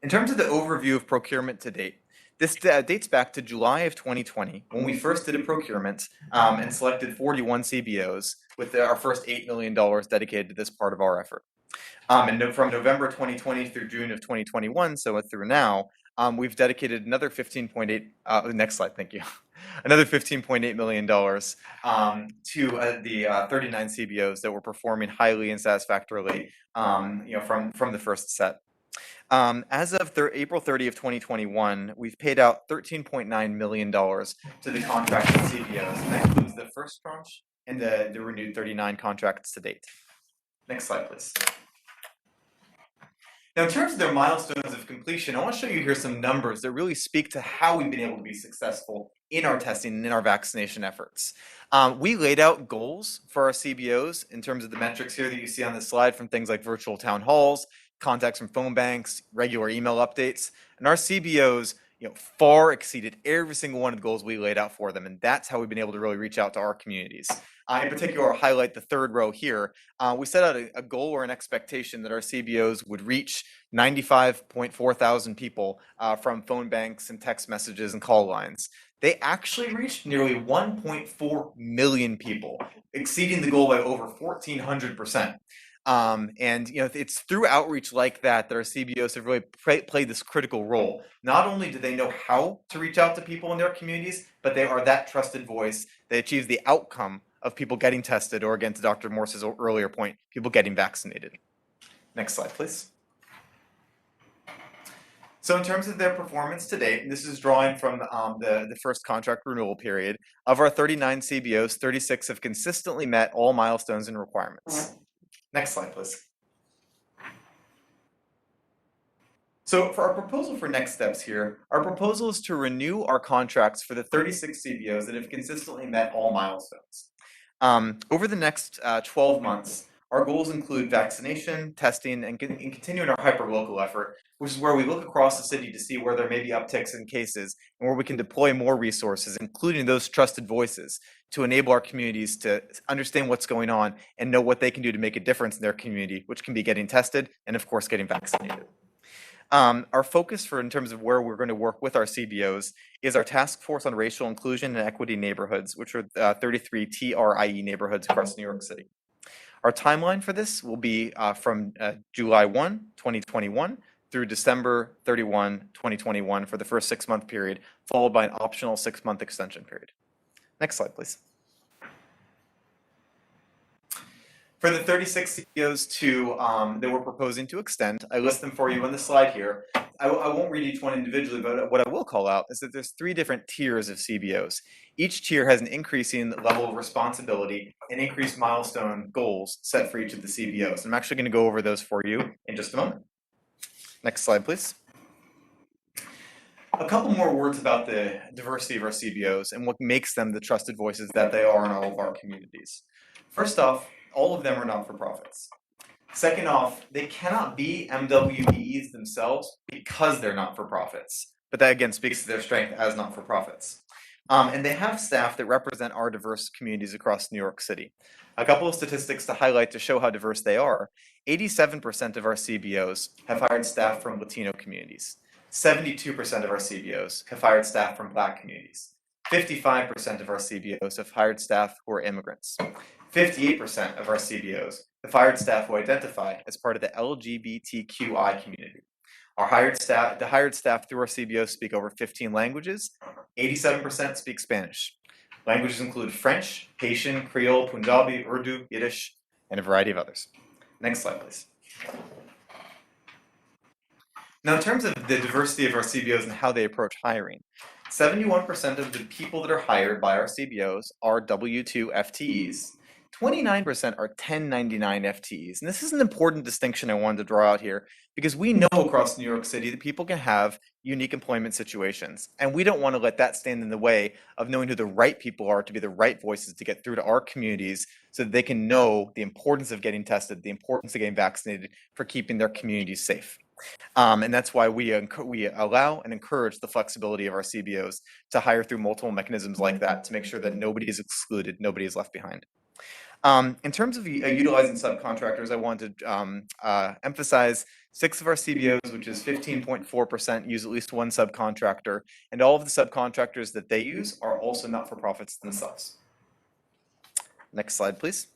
In terms of the overview of procurement to date, this dates back to July of 2020, when we first did a procurement and selected 41 CBOs with our first $8 million dedicated to this part of our effort. And from November 2020 through June of 2021, so through now, we've dedicated another 15.8, next slide, thank you. Another $15.8 million to the 39 CBOs that were performing highly and satisfactorily from the first set. As of April 30 of 2021, we've paid out $13.9 million to the contracted CBOs, and that includes the first tranche and the renewed 39 contracts to date. Next slide, please. Now, in terms of their milestones of completion, I want to show you here some numbers that really speak to how we've been able to be successful in our testing and in our vaccination efforts. We laid out goals for our CBOs in terms of the metrics here that you see on this slide, from things like virtual town halls, contacts from phone banks, regular email updates, and our CBOs far exceeded every single one of the goals we laid out for them, and that's how we've been able to really reach out to our communities. In particular, I'll highlight the third row here. We set out a goal or an expectation that our CBOs would reach 95.4 thousand people from phone banks and text messages and call lines. They actually reached nearly 1.4 million people, exceeding the goal by over 1,400%. And it's through outreach like that our CBOs have really played this critical role. Not only do they know how to reach out to people in their communities, but they are that trusted voice that achieves the outcome of people getting tested, or again, to Dr. Morse's earlier point, people getting vaccinated. Next slide, please. So in terms of their performance to date, and this is drawing from the first contract renewal period, of our 39 CBOs, 36 have consistently met all milestones and requirements. Next slide, please. So for our proposal for next steps here, our proposal is to renew our contracts for the 36 CBOs that have consistently met all milestones. Over the next 12 months, Our goals include vaccination, testing, and continuing our hyperlocal effort, which is where we look across the city to see where there may be upticks in cases and where we can deploy more resources, including those trusted voices, to enable our communities to understand what's going on and know what they can do to make a difference in their community, which can be getting tested and, of course, getting vaccinated. Our focus in terms of where we're going to work with our CBOs is our Task Force on Racial Inclusion and Equity Neighborhoods, which are 33 TRIE neighborhoods across New York City. Our timeline for this will be from July 1, 2021 through December 31, 2021 for the first 6-month period, followed by an optional 6-month extension period. Next slide, please. For the 36 CBOs that we're proposing to extend, I list them for you on the slide here. I won't read each one individually, but what I will call out is that there's 3 different tiers of CBOs. Each tier has an increasing level of responsibility and increased milestone goals set for each of the CBOs. I'm actually going to go over those for you in just a moment. Next slide, please. A couple more words about the diversity of our CBOs and what makes them the trusted voices that they are in all of our communities. First off, all of them are not-for-profits. Second off, they cannot be MWBEs themselves because they're not-for-profits. But that again speaks to their strength as not-for-profits. And they have staff that represent our diverse communities across New York City. A couple of statistics to highlight to show how diverse they are. 87% of our CBOs have hired staff from Latino communities. 72% of our CBOs have hired staff from Black communities. 55% of our CBOs have hired staff who are immigrants. 58% of our CBOs have hired staff who identify as part of the LGBTQI community. The hired staff through our CBOs speak over 15 languages. 87% speak Spanish. Languages include French, Haitian, Creole, Punjabi, Urdu, Yiddish, and a variety of others. Next slide, please. Now, in terms of the diversity of our CBOs and how they approach hiring, 71% of the people that are hired by our CBOs are W-2 FTEs. 29% are 1099 FTEs. And this is an important distinction I wanted to draw out here because we know across New York City that people can have unique employment situations. And we don't want to let that stand in the way of knowing who the right people are to be the right voices to get through to our communities so that they can know the importance of getting tested, the importance of getting vaccinated for keeping their communities safe. And that's why we allow and encourage the flexibility of our CBOs to hire through multiple mechanisms like that to make sure that nobody is excluded, nobody is left behind. In terms of utilizing subcontractors, I wanted to emphasize 6 of our CBOs, which is 15.4%, use at least one subcontractor, and all of the subcontractors that they use are also not-for-profits themselves. Next slide, please.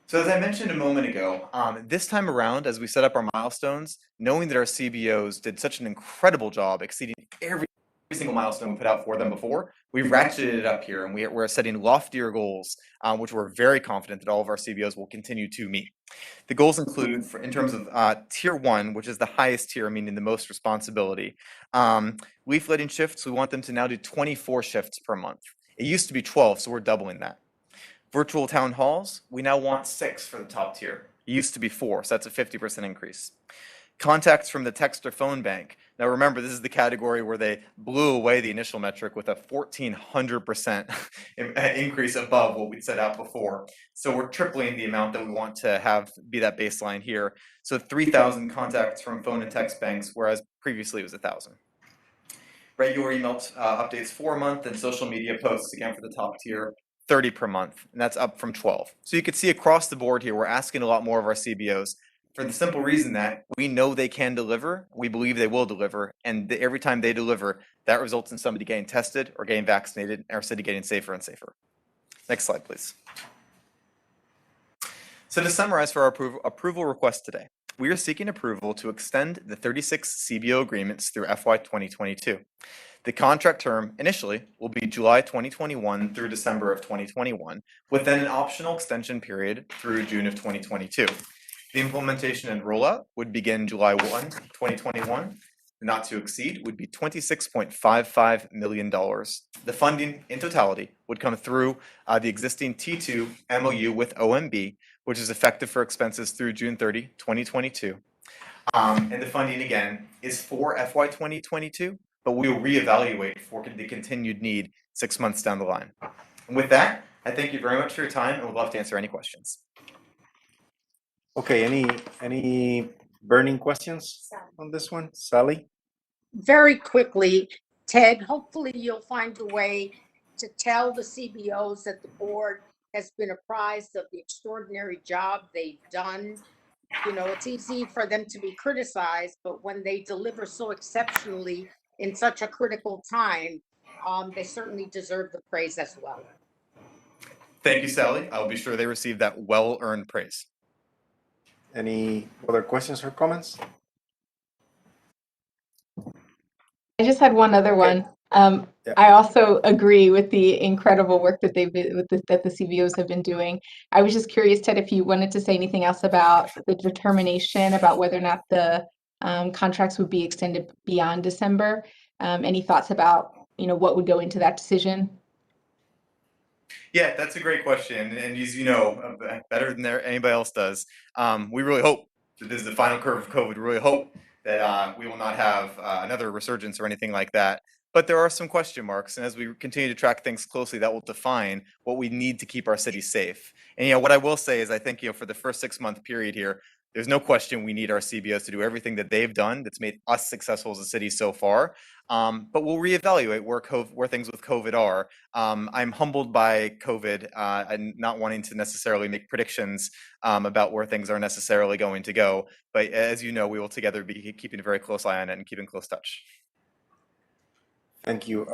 So as I mentioned a moment ago, this time around, as we set up our milestones, knowing that our CBOs did such an incredible job exceeding every single milestone we put out for them before, we've ratcheted it up here, and we're setting loftier goals, which we're very confident that all of our CBOs will continue to meet. The goals include, in terms of Tier 1, which is the highest tier, meaning the most responsibility, leafletting shifts, we want them to now do 24 shifts per month. It used to be 12, so we're doubling that. Virtual town halls, we now want 6 for the top tier. It used to be 4, so that's a 50% increase. Contacts from the text or phone bank. Now remember, this is the category where they blew away the initial metric with a 1,400% increase above what we'd set out before. So we're tripling the amount that we want to have be that baseline here. So 3,000 contacts from phone and text banks, whereas previously it was 1,000. Regular email updates 4 a month, and social media posts, again for the top tier, 30 per month, and that's up from 12. So you can see across the board here, we're asking a lot more of our CBOs for the simple reason that we know they can deliver, we believe they will deliver, and every time they deliver, that results in somebody getting tested or getting vaccinated, and our city getting safer and safer. Next slide, please. So to summarize for our approval request today, we are seeking approval to extend the 36 CBO agreements through FY 2022. The contract term initially will be July 2021 through December of 2021, with then an optional extension period through June of 2022. The implementation and rollout would begin July 1, 2021. Not to exceed would be $26.55 million. The funding in totality would come through the existing T2 MOU with OMB, which is effective for expenses through June 30, 2022. And the funding again is for FY 2022, but we will reevaluate for the continued need 6 months down the line. And with that, I thank you very much for your time and would love to answer any questions. Okay, any burning questions on this one? Sally? Very quickly, Ted, hopefully you'll find a way to tell the CBOs that the board has been apprised of the extraordinary job they've done. You know, it's easy for them to be criticized, but when they deliver so exceptionally in such a critical time, they certainly deserve the praise as well. Thank you, Sally. I'll be sure they receive that well-earned praise. Any other questions or comments? I just had one other one. Yeah. I also agree with the incredible work that that the CBOs have been doing. I was just curious, Ted, if you wanted to say anything else about the determination about whether or not the contracts would be extended beyond December. Any thoughts about, what would go into that decision? Yeah, that's a great question. And as you know, better than anybody else does, we really hope that this is the final curve of COVID. We really hope that we will not have another resurgence or anything like that. But there are some question marks. And as we continue to track things closely, that will define what we need to keep our city safe. And, what I will say is I think, for the first 6-month period here, there's no question we need our CBOs to do everything that they've done that's made us successful as a city so far. But we'll reevaluate where things with COVID are. I'm humbled by COVID and not wanting to necessarily make predictions about where things are necessarily going to go. But as you know, we will together be keeping a very close eye on it and keeping close touch. Thank you.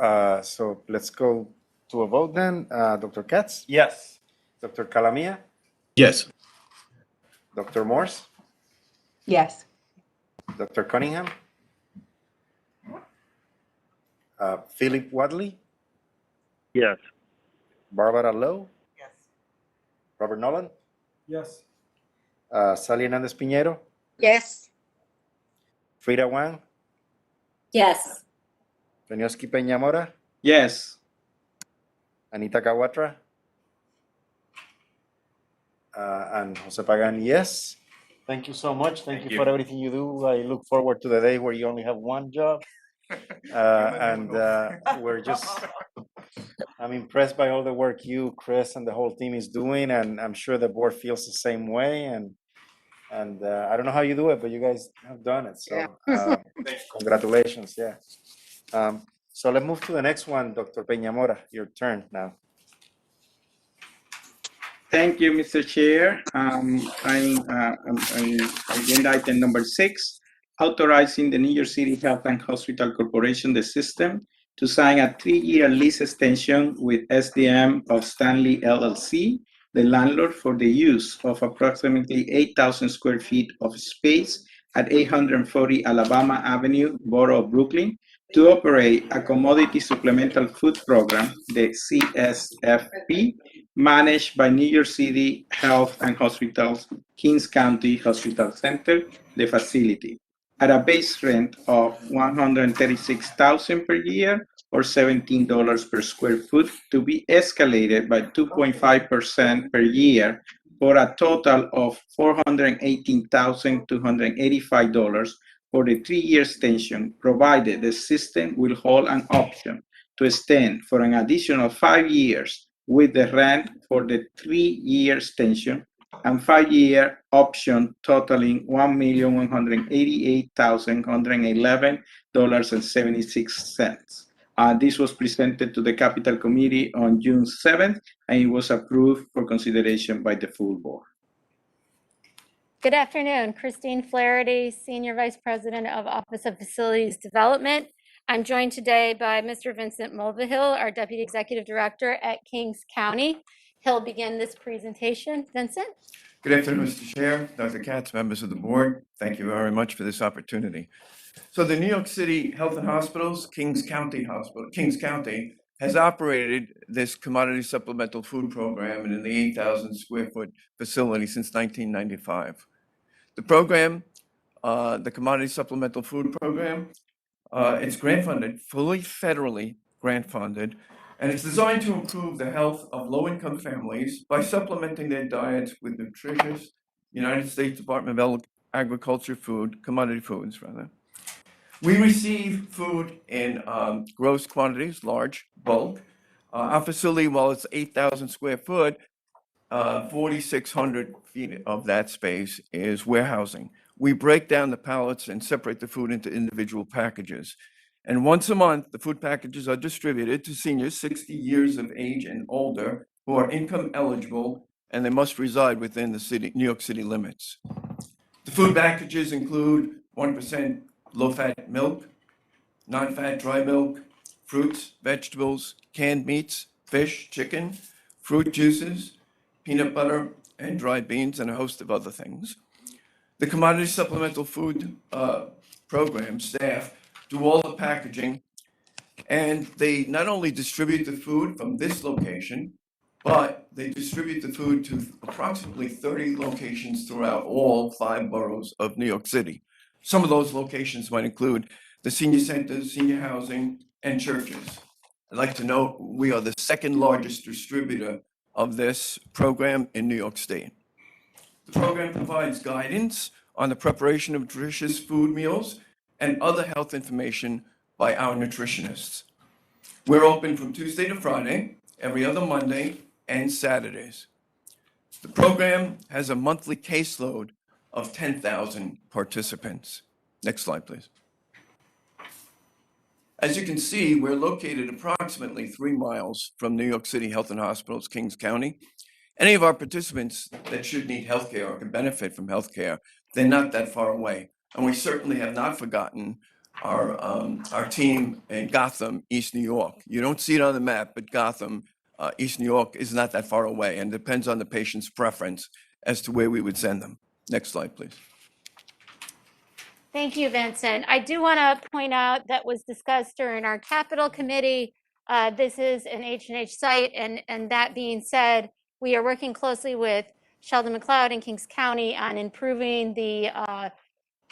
So let's go to a vote then. Dr. Katz? Yes. Dr. Calamia? Yes. Dr. Morse? Yes. Dr. Cunningham? Philip Wadley? Yes. Barbara Lowe? Yes. Robert Nolan? Yes. Sally Hernandez Piñero? Yes. Frida Wang? Yes. Renioski Peñamora? Yes. Anita Kawatra? And Jose Pagan, yes. Thank you so much. Thank you for everything you do. I look forward to the day where you only have one job. I'm impressed by all the work you, Chris, and the whole team is doing, and I'm sure the board feels the same way. And I don't know how you do it, but you guys have done it. So congratulations. Yeah. So let's move to the next one, Dr. Peñamora. Your turn now. Thank you, Mr. Chair. I'm agenda item number 6, authorizing the New York City Health and Hospital Corporation, the system, to sign a 3-year lease extension with SDM of Stanley LLC, the landlord, for the use of approximately 8,000 square feet of space at 840 Alabama Avenue, Borough of Brooklyn, to operate a commodity supplemental food program, the CSFP, managed by New York City Health and Hospitals, Kings County Hospital Center, the facility, at a base rent of $136,000 per year or $17 per square foot, to be escalated by 2.5% per year for a total of $418,285 for the 3-year extension, provided the system will hold an option to extend for an additional 5 years with the rent for the 3-year extension and 5-year option totaling $1,188,111.76. This was presented to the Capital Committee on June 7th, and it was approved for consideration by the full board. Good afternoon. Christine Flaherty, Senior Vice President of Office of Facilities Development. I'm joined today by Mr. Vincent Mulvihill, our Deputy Executive Director at Kings County. He'll begin this presentation. Vincent? Good afternoon, Mr. Chair, Dr. Katz, members of the board. Thank you very much for this opportunity. So the New York City Health and Hospitals, Kings County, has operated this commodity supplemental food program in the 8,000 square foot facility since 1995. The program, the commodity supplemental food program, it's grant funded, fully federally grant funded, and it's designed to improve the health of low-income families by supplementing their diets with nutritious United States Department of Agriculture food, commodity foods rather. We receive food in gross quantities, large, bulk, Our facility, while it's 8,000 square foot, 4,600 feet of that space is warehousing. We break down the pallets and separate the food into individual packages. And once a month, the food packages are distributed to seniors 60 years of age and older who are income eligible, and they must reside within the New York City limits. The food packages include 1% low-fat milk, non-fat dry milk, fruits, vegetables, canned meats, fish, chicken, fruit juices, peanut butter, and dried beans, and a host of other things. The Commodity Supplemental Food Program staff do all the packaging, and they not only distribute the food from this location, but they distribute the food to approximately 30 locations throughout all 5 boroughs of New York City. Some of those locations might include the senior centers, senior housing, and churches. I'd like to note we are the second largest distributor of this program in New York State. The program provides guidance on the preparation of nutritious food meals and other health information by our nutritionists. We're open from Tuesday to Friday, every other Monday, and Saturdays. The program has a monthly caseload of 10,000 participants. Next slide, please. As you can see, we're located approximately 3 miles from New York City Health and Hospitals, Kings County. Any of our participants that should need healthcare or can benefit from healthcare, they're not that far away. And we certainly have not forgotten our team in Gotham, East New York. You don't see it on the map, but Gotham, East New York is not that far away, and depends on the patient's preference as to where we would send them. Next slide, please. Thank you, Vincent. I do want to point out that was discussed during our capital committee. This is an H&H site, and that being said, we are working closely with Sheldon McLeod and Kings County on improving the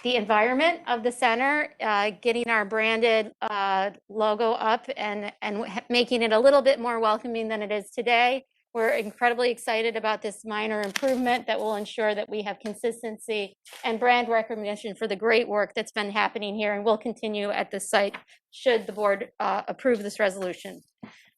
environment of the center, getting our branded logo up and making it a little bit more welcoming than it is today. We're incredibly excited about this minor improvement that will ensure that we have consistency and brand recognition for the great work that's been happening here and will continue at this site should the board approve this resolution.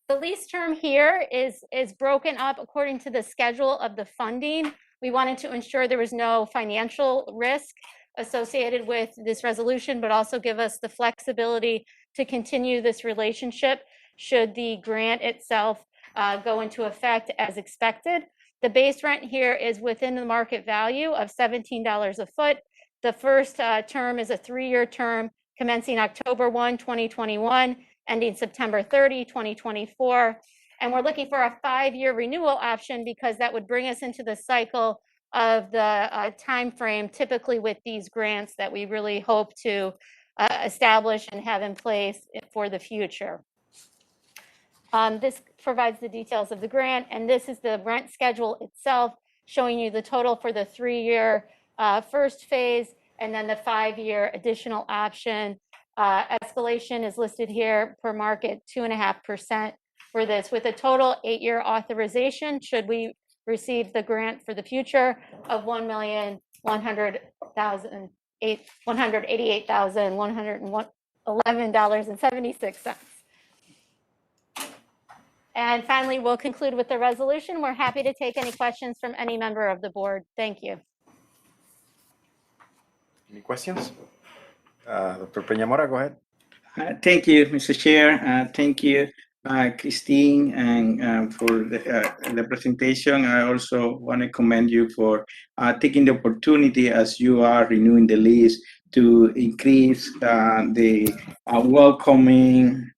The lease term here is broken up according to the schedule of the funding. We wanted to ensure there was no financial risk associated with this resolution, but also give us the flexibility to continue this relationship should the grant itself go into effect as expected. The base rent here is within the market value of $17 a foot. The first term is a 3-year term commencing October 1, 2021, ending September 30, 2024. And we're looking for a 5-year renewal option because that would bring us into the cycle of the time frame typically with these grants that we really hope to establish and have in place for the future. This provides the details of the grant, and this is the rent schedule itself, showing you the total for the 3-year first phase, and then the 5-year additional option. Escalation is listed here per market 2.5% for this, with a total 8-year authorization should we receive the grant for the future of $1,188,111.76. And finally, we'll conclude with the resolution. We're happy to take any questions from any member of the board. Thank you. Any questions? Dr. Peñamora, go ahead. Thank you, Mr. Chair. Thank you, Christine, and for the presentation. I also want to commend you for taking the opportunity as you are renewing the lease to increase the welcoming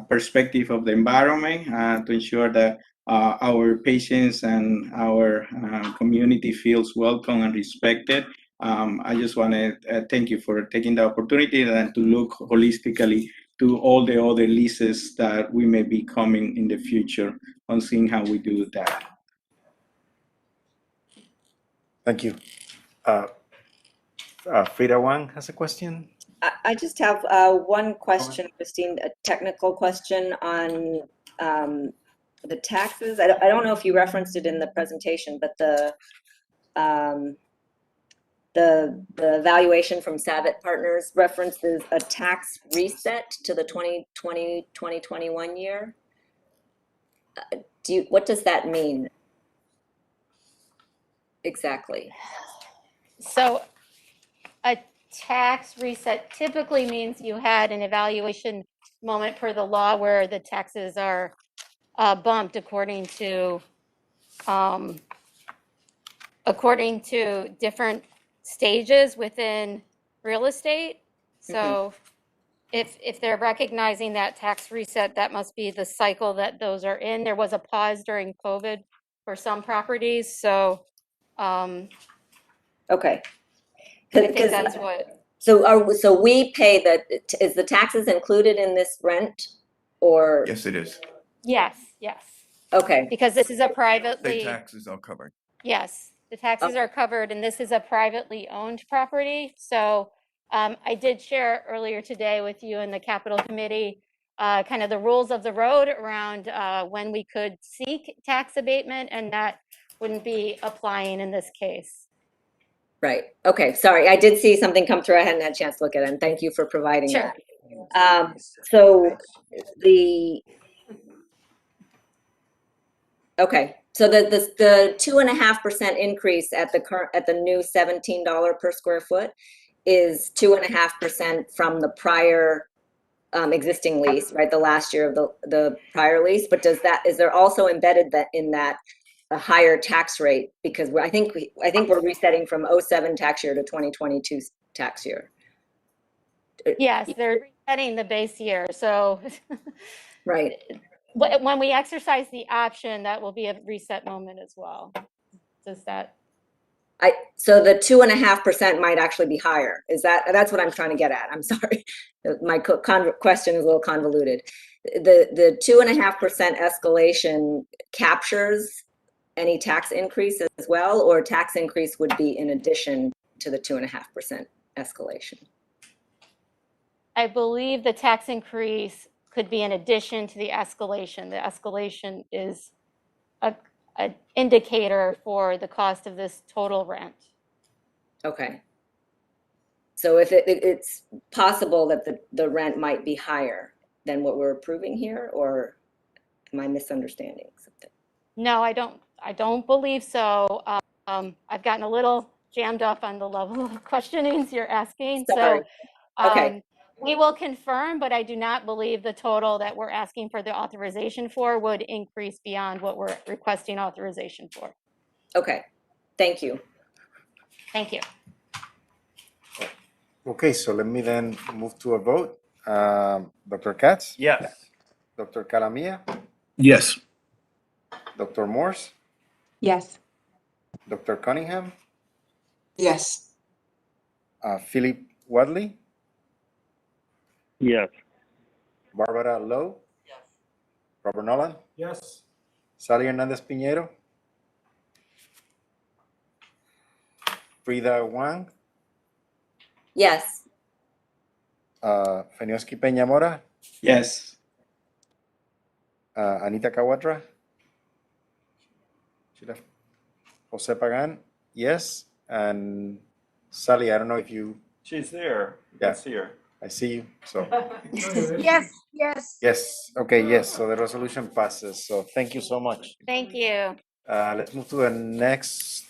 perspective of the environment to ensure that our patients and our community feels welcome and respected. I just want to thank you for taking the opportunity and to look holistically to all the other leases that we may be coming in the future on seeing how we do that. Thank you. Frida Wang has a question. I just have one question, Christine, a technical question on the taxes. I don't know if you referenced it in the presentation, but the valuation from Savitt Partners references a tax reset to the 2020-2021 year. what does that mean exactly? So a tax reset typically means you had an evaluation moment per the law where the taxes are bumped according to different stages within real estate. So if they're recognizing that tax reset, that must be the cycle that those are in. There was a pause during COVID for some properties, so Okay. I think that's what. So we pay is the taxes included in this rent or? Yes, it is. Yes, yes. Okay. Because this is a State privately, taxes are covered. yes, the taxes are covered, and this is a privately owned property. So I did share earlier today with you in the Capital Committee kind of the rules of the road around when we could seek tax abatement, and that wouldn't be applying in this case. Right. Okay. Sorry, I did see something come through. I hadn't had a chance to look at it, and thank you for providing Sure. that. So the okay. So the 2.5% increase at the new $17 per square foot is 2.5% from the prior existing lease, right? The last year of the prior lease. But is there also embedded in that a higher tax rate? Because I think we're resetting from 07 tax year to 2022 tax year. Yes, they're resetting the base year. So right. When we exercise the option, that will be a reset moment as well. Does that? So the 2.5% might actually be higher. That's what I'm trying to get at. I'm sorry. My question is a little convoluted. The 2.5% escalation captures any tax increase as well, or tax increase would be in addition to the 2.5% escalation? I believe the tax increase could be in addition to the escalation. The escalation is an indicator for the cost of this total rent. Okay. So if it's possible that the rent might be higher than what we're approving here, or am I misunderstanding something? No, I don't believe so. I've gotten a little jammed up on the level of questionings you're asking. Sorry. So Okay. we will confirm, but I do not believe the total that we're asking for the authorization for would increase beyond what we're requesting authorization for. Okay. Thank you. Thank you. Okay, so let me then move to a vote. Dr. Katz? Yes. Dr. Calamia? Yes. Dr. Morse? Yes. Dr. Cunningham? Yes. Philip Wadley? Yes. Barbara Lowe? Yes. Robert Nolan? Yes. Sally Hernandez Piñero? Frida Wang? Yes. Fenioski Peñamora? Yes. Anita Kawatra? She left. Jose Pagan? Yes. And Sally, I don't know if you... She's there. Yeah. I see her. I see you, so... Yes, yes. Yes, okay, yes, so the resolution passes, so thank you so much. Thank you. Let's move to the next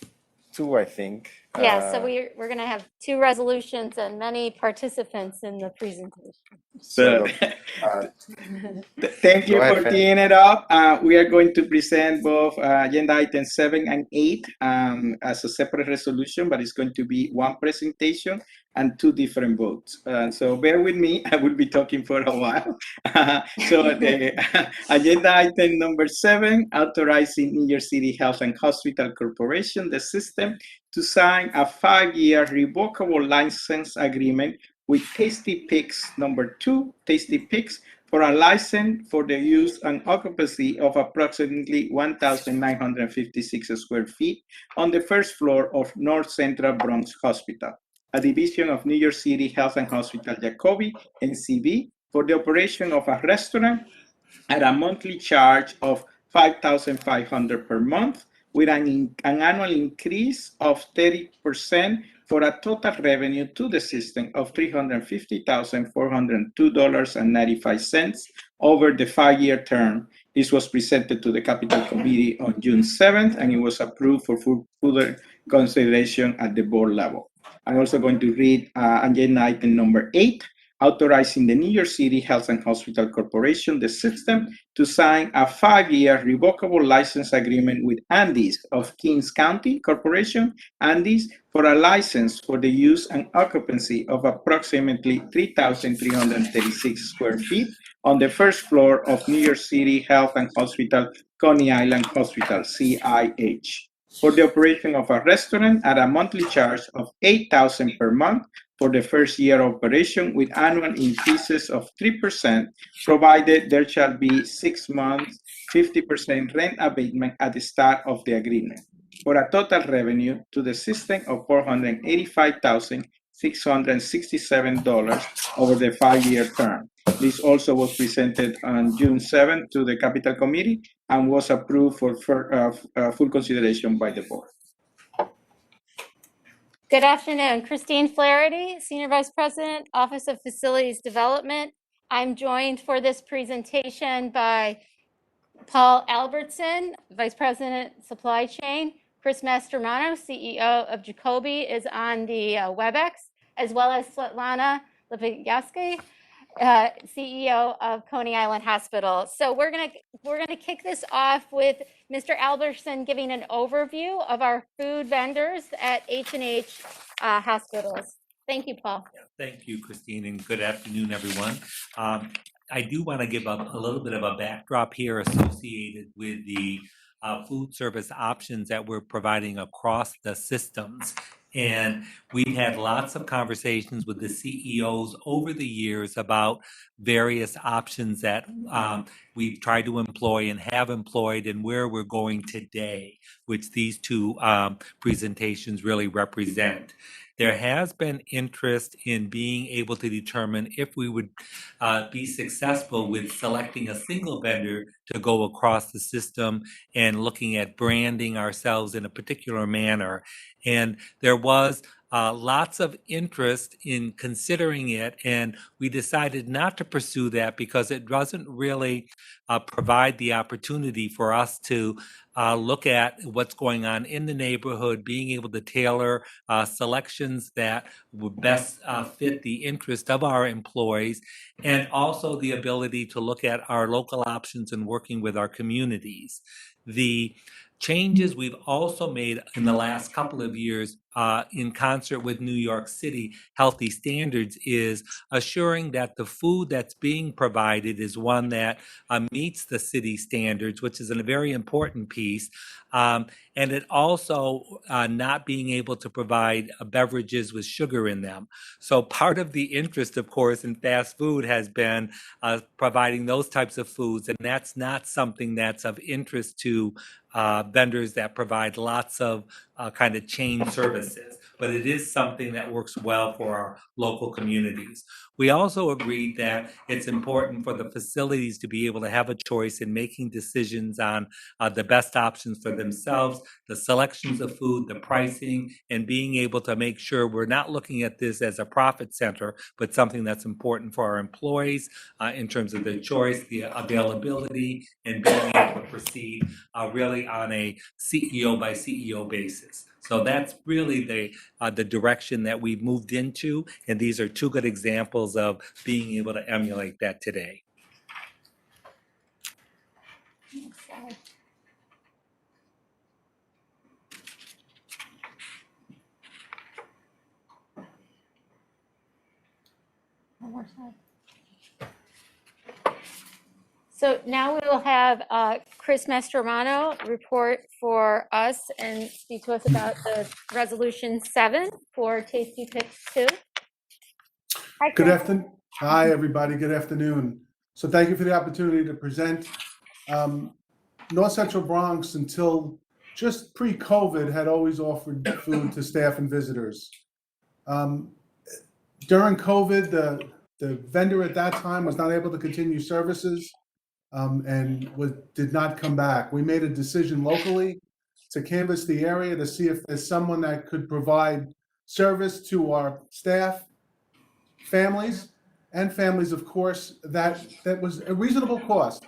two, I think. Yeah, so we're going to have two resolutions and many participants in the presentation. So, Thank you Go ahead, for Fen. teeing it up. We are going to present both agenda items 7 and 8 as a separate resolution, but it's going to be one presentation and two different votes. So bear with me, I will be talking for a while. So the agenda item number 7, authorizing New York City Health and Hospital Corporation, the system, to sign a 5-year revocable license agreement with Tasty Picks number 2, Tasty Picks, for a license for the use and occupancy of approximately 1,956 square feet on the first floor of North Central Bronx Hospital, a division of New York City Health and Hospital Jacobi, NCB, for the operation of a restaurant at a monthly charge of $5,500 per month, with an annual increase of 30% for a total revenue to the system of $350,402.95 over the 5-year term. This was presented to the Capital Committee on June 7th, and it was approved for further consideration at the board level. I'm also going to read agenda item number 8, authorizing the New York City Health and Hospital Corporation, the system, to sign a 5-year revocable license agreement with Andes of Kings County Corporation, Andes, for a license for the use and occupancy of approximately 3,336 square feet on the first floor of New York City Health and Hospital, Coney Island Hospital, CIH, for the operation of a restaurant at a monthly charge of $8,000 per month for the first year of operation, with annual increases of 3%, provided there shall be 6 months 50% rent abatement at the start of the agreement, for a total revenue to the system of $485,667 over the 5-year term. This also was presented on June 7th to the Capital Committee and was approved for full consideration by the board. Good afternoon. Christine Flaherty, Senior Vice President, Office of Facilities Development. I'm joined for this presentation by Paul Albertson, Vice President, Supply Chain. Chris Mastromano, CEO of Jacoby, is on the WebEx, as well as Svetlana Lipinyatsky, CEO of Coney Island Hospital. So we're gonna kick this off with Mr. Albertson giving an overview of our food vendors at H&H hospitals. Thank you, Paul. Thank you, Christine, and good afternoon, everyone. I do want to give a little bit of a backdrop here associated with the food service options that we're providing across the systems. And we've had lots of conversations with the CEOs over the years about various options that we've tried to employ and have employed and where we're going today, which these two presentations really represent. There has been interest in being able to determine if we would be successful with selecting a single vendor to go across the system and looking at branding ourselves in a particular manner. And there was lots of interest in considering it, and we decided not to pursue that because it doesn't really provide the opportunity for us to look at what's going on in the neighborhood, being able to tailor selections that would best fit the interest of our employees, and also the ability to look at our local options and working with our communities. The changes we've also made in the last couple of years in concert with New York City Healthy Standards is assuring that the food that's being provided is one that meets the city standards, which is a very important piece. And it also not being able to provide beverages with sugar in them. So part of the interest, of course, in fast food has been providing those types of foods, and that's not something that's of interest to vendors that provide lots of kind of chain services, but it is something that works well for our local communities. We also agreed that it's important for the facilities to be able to have a choice in making decisions on the best options for themselves, the selections of food, the pricing, and being able to make sure we're not looking at this as a profit center, but something that's important for our employees in terms of their choice, the availability, and being able to proceed really on a CEO by CEO basis. So that's really the direction that we've moved into, and these are two good examples of being able to emulate that today. Next slide. One more slide. So now we will have Chris Mastromano report for us and speak to us about the Resolution 7 for Tasty Picks 2. Hi, Good Chris. afternoon. Hi, everybody. Good afternoon. So thank you for the opportunity to present. North Central Bronx, until just pre-COVID, had always offered food to staff and visitors. During COVID, the vendor at that time was not able to continue services and did not come back. We made a decision locally to canvass the area to see if there's someone that could provide service to our staff, families, and families, of course, that was a reasonable cost.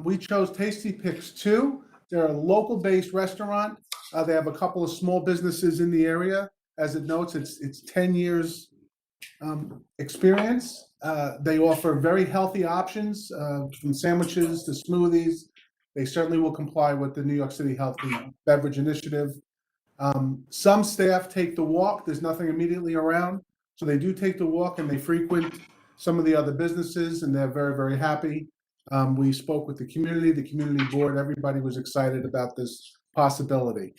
We chose Tasty Picks 2. They're a local-based restaurant. They have a couple of small businesses in the area. As it notes, it's 10 years experience. They offer very healthy options, from sandwiches to smoothies. They certainly will comply with the New York City Healthy Beverage Initiative. Some staff take the walk. There's nothing immediately around. So they do take the walk and they frequent some of the other businesses, and they're very, very happy. We spoke with the community board. Everybody was excited about this possibility.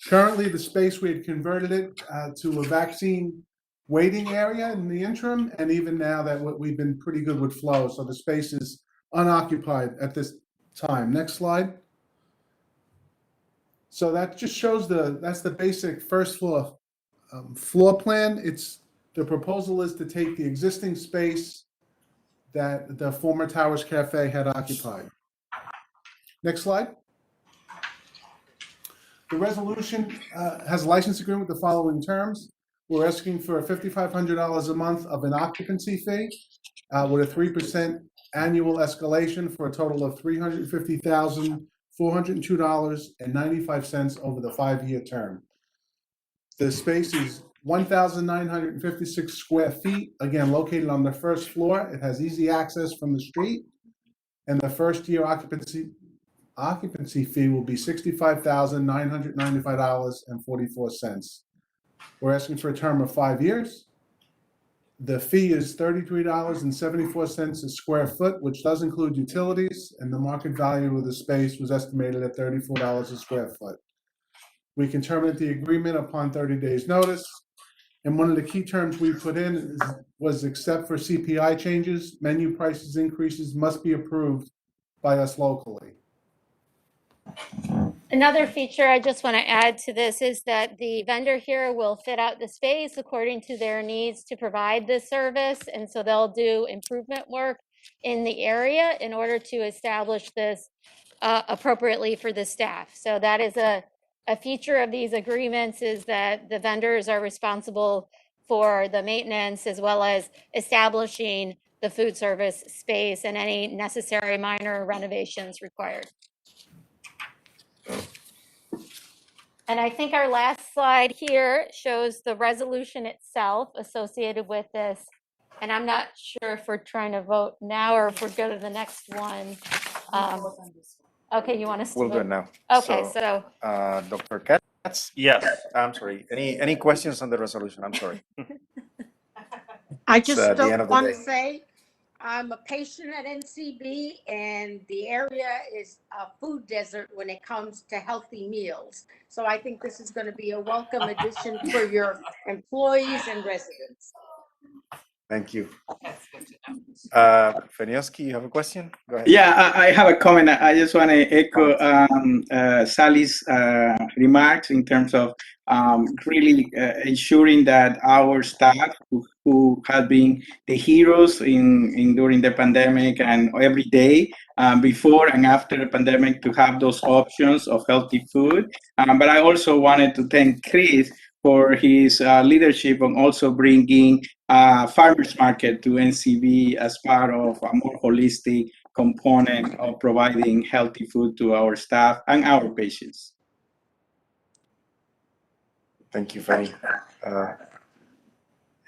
Currently, the space, we had converted it to a vaccine waiting area in the interim, and even now that we've been pretty good with flow. So the space is unoccupied at this time. Next slide. So that just shows that's the basic first floor floor plan. The proposal is to take the existing space that the former Towers Cafe had occupied. Next slide. The resolution has a license agreement with the following terms. We're asking for $5,500 a month of an occupancy fee with a 3% annual escalation for a total of $350,402.95 over the 5-year term. The space is 1,956 square feet, again, located on the first floor. It has easy access from the street, and the first year occupancy fee will be $65,995.44. We're asking for a term of 5 years. The fee is $33.74 a square foot, which does include utilities, and the market value of the space was estimated at $34 a square foot. We can terminate the agreement upon 30 days notice. And one of the key terms we put in was except for CPI changes, menu prices increases must be approved by us locally. Another feature I just want to add to this is that the vendor here will fit out the space according to their needs to provide this service. And so they'll do improvement work in the area in order to establish this appropriately for the staff. So that is a feature of these agreements, is that the vendors are responsible for the maintenance as well as establishing the food service space and any necessary minor renovations required. And I think our last slide here shows the resolution itself associated with this. And I'm not sure if we're trying to vote now or if we're go to the next one. Okay, you want us to We'll do vote? it now. Okay, so Dr. Katz? Yes. I'm sorry. Any questions on the resolution? I'm sorry. I It's, just the end of the want to day. say, I'm a patient at NCB, and the area is a food desert when it comes to healthy meals. So I think this is going to be a welcome addition for your employees and residents. Thank you. Fenioski, you have a question? Go ahead. Yeah, I have a comment. I just want to echo Sally's remarks in terms of really ensuring that our staff who have been the heroes during the pandemic and every day before and after the pandemic to have those options of healthy food. But I also wanted to thank Chris for his leadership on also bringing farmers market to NCB as part of a more holistic component of providing healthy food to our staff and our patients. Thank you, Fanny.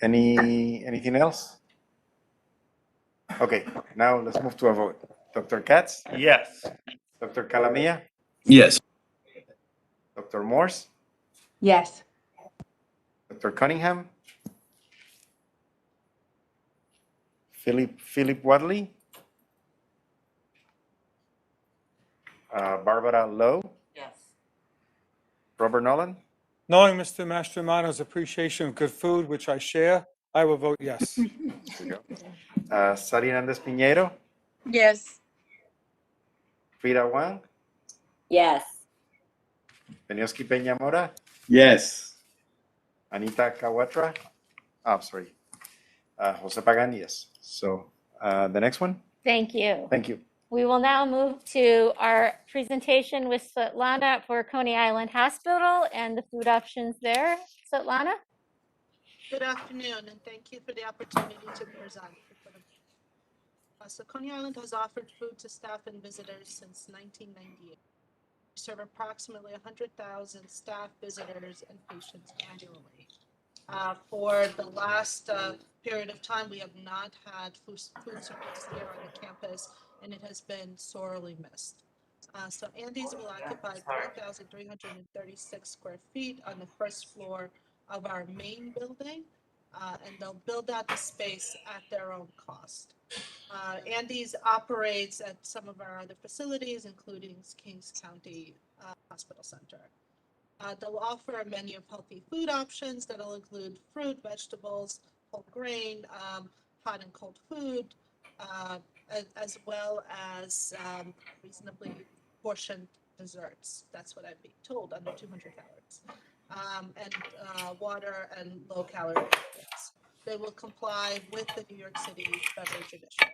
Anything else? Okay, now let's move to a vote. Dr. Katz? Yes. Dr. Calamia? Yes. Dr. Morse? Yes. Dr. Cunningham? Philip Wadley? Barbara Lowe? Yes. Robert Nolan? Knowing Mr. Mastromanno's appreciation of good food, which I share, I will vote yes. Sari Hernandez Piñero? Yes. Frida Wang? Yes. Benioski Peña Mora? Yes. Anita Kawatra? I'm sorry. Jose Pagan, yes. So the next one? thank you. Thank you. We will now move to our presentation with Svetlana for Coney Island Hospital and the food options there. Svetlana? Good afternoon, and thank you for the opportunity to present. So Coney Island has offered food to staff and visitors since 1998. We serve approximately 100,000 staff, visitors, and patients annually. For the last period of time, we have not had food service here on the campus, and it has been sorely missed. So Andy's will occupy 3,336 square feet on the first floor of our main building, and they'll build out the space at their own cost. Andy's operates at some of our other facilities, including Kings County Hospital Center. They'll offer a menu of healthy food options that'll include fruit, vegetables, whole grain, hot and cold food, as well as reasonably portioned desserts. That's what I'm being told, under 200 calories. And water and low-calorie diets. They will comply with the New York City beverage initiative.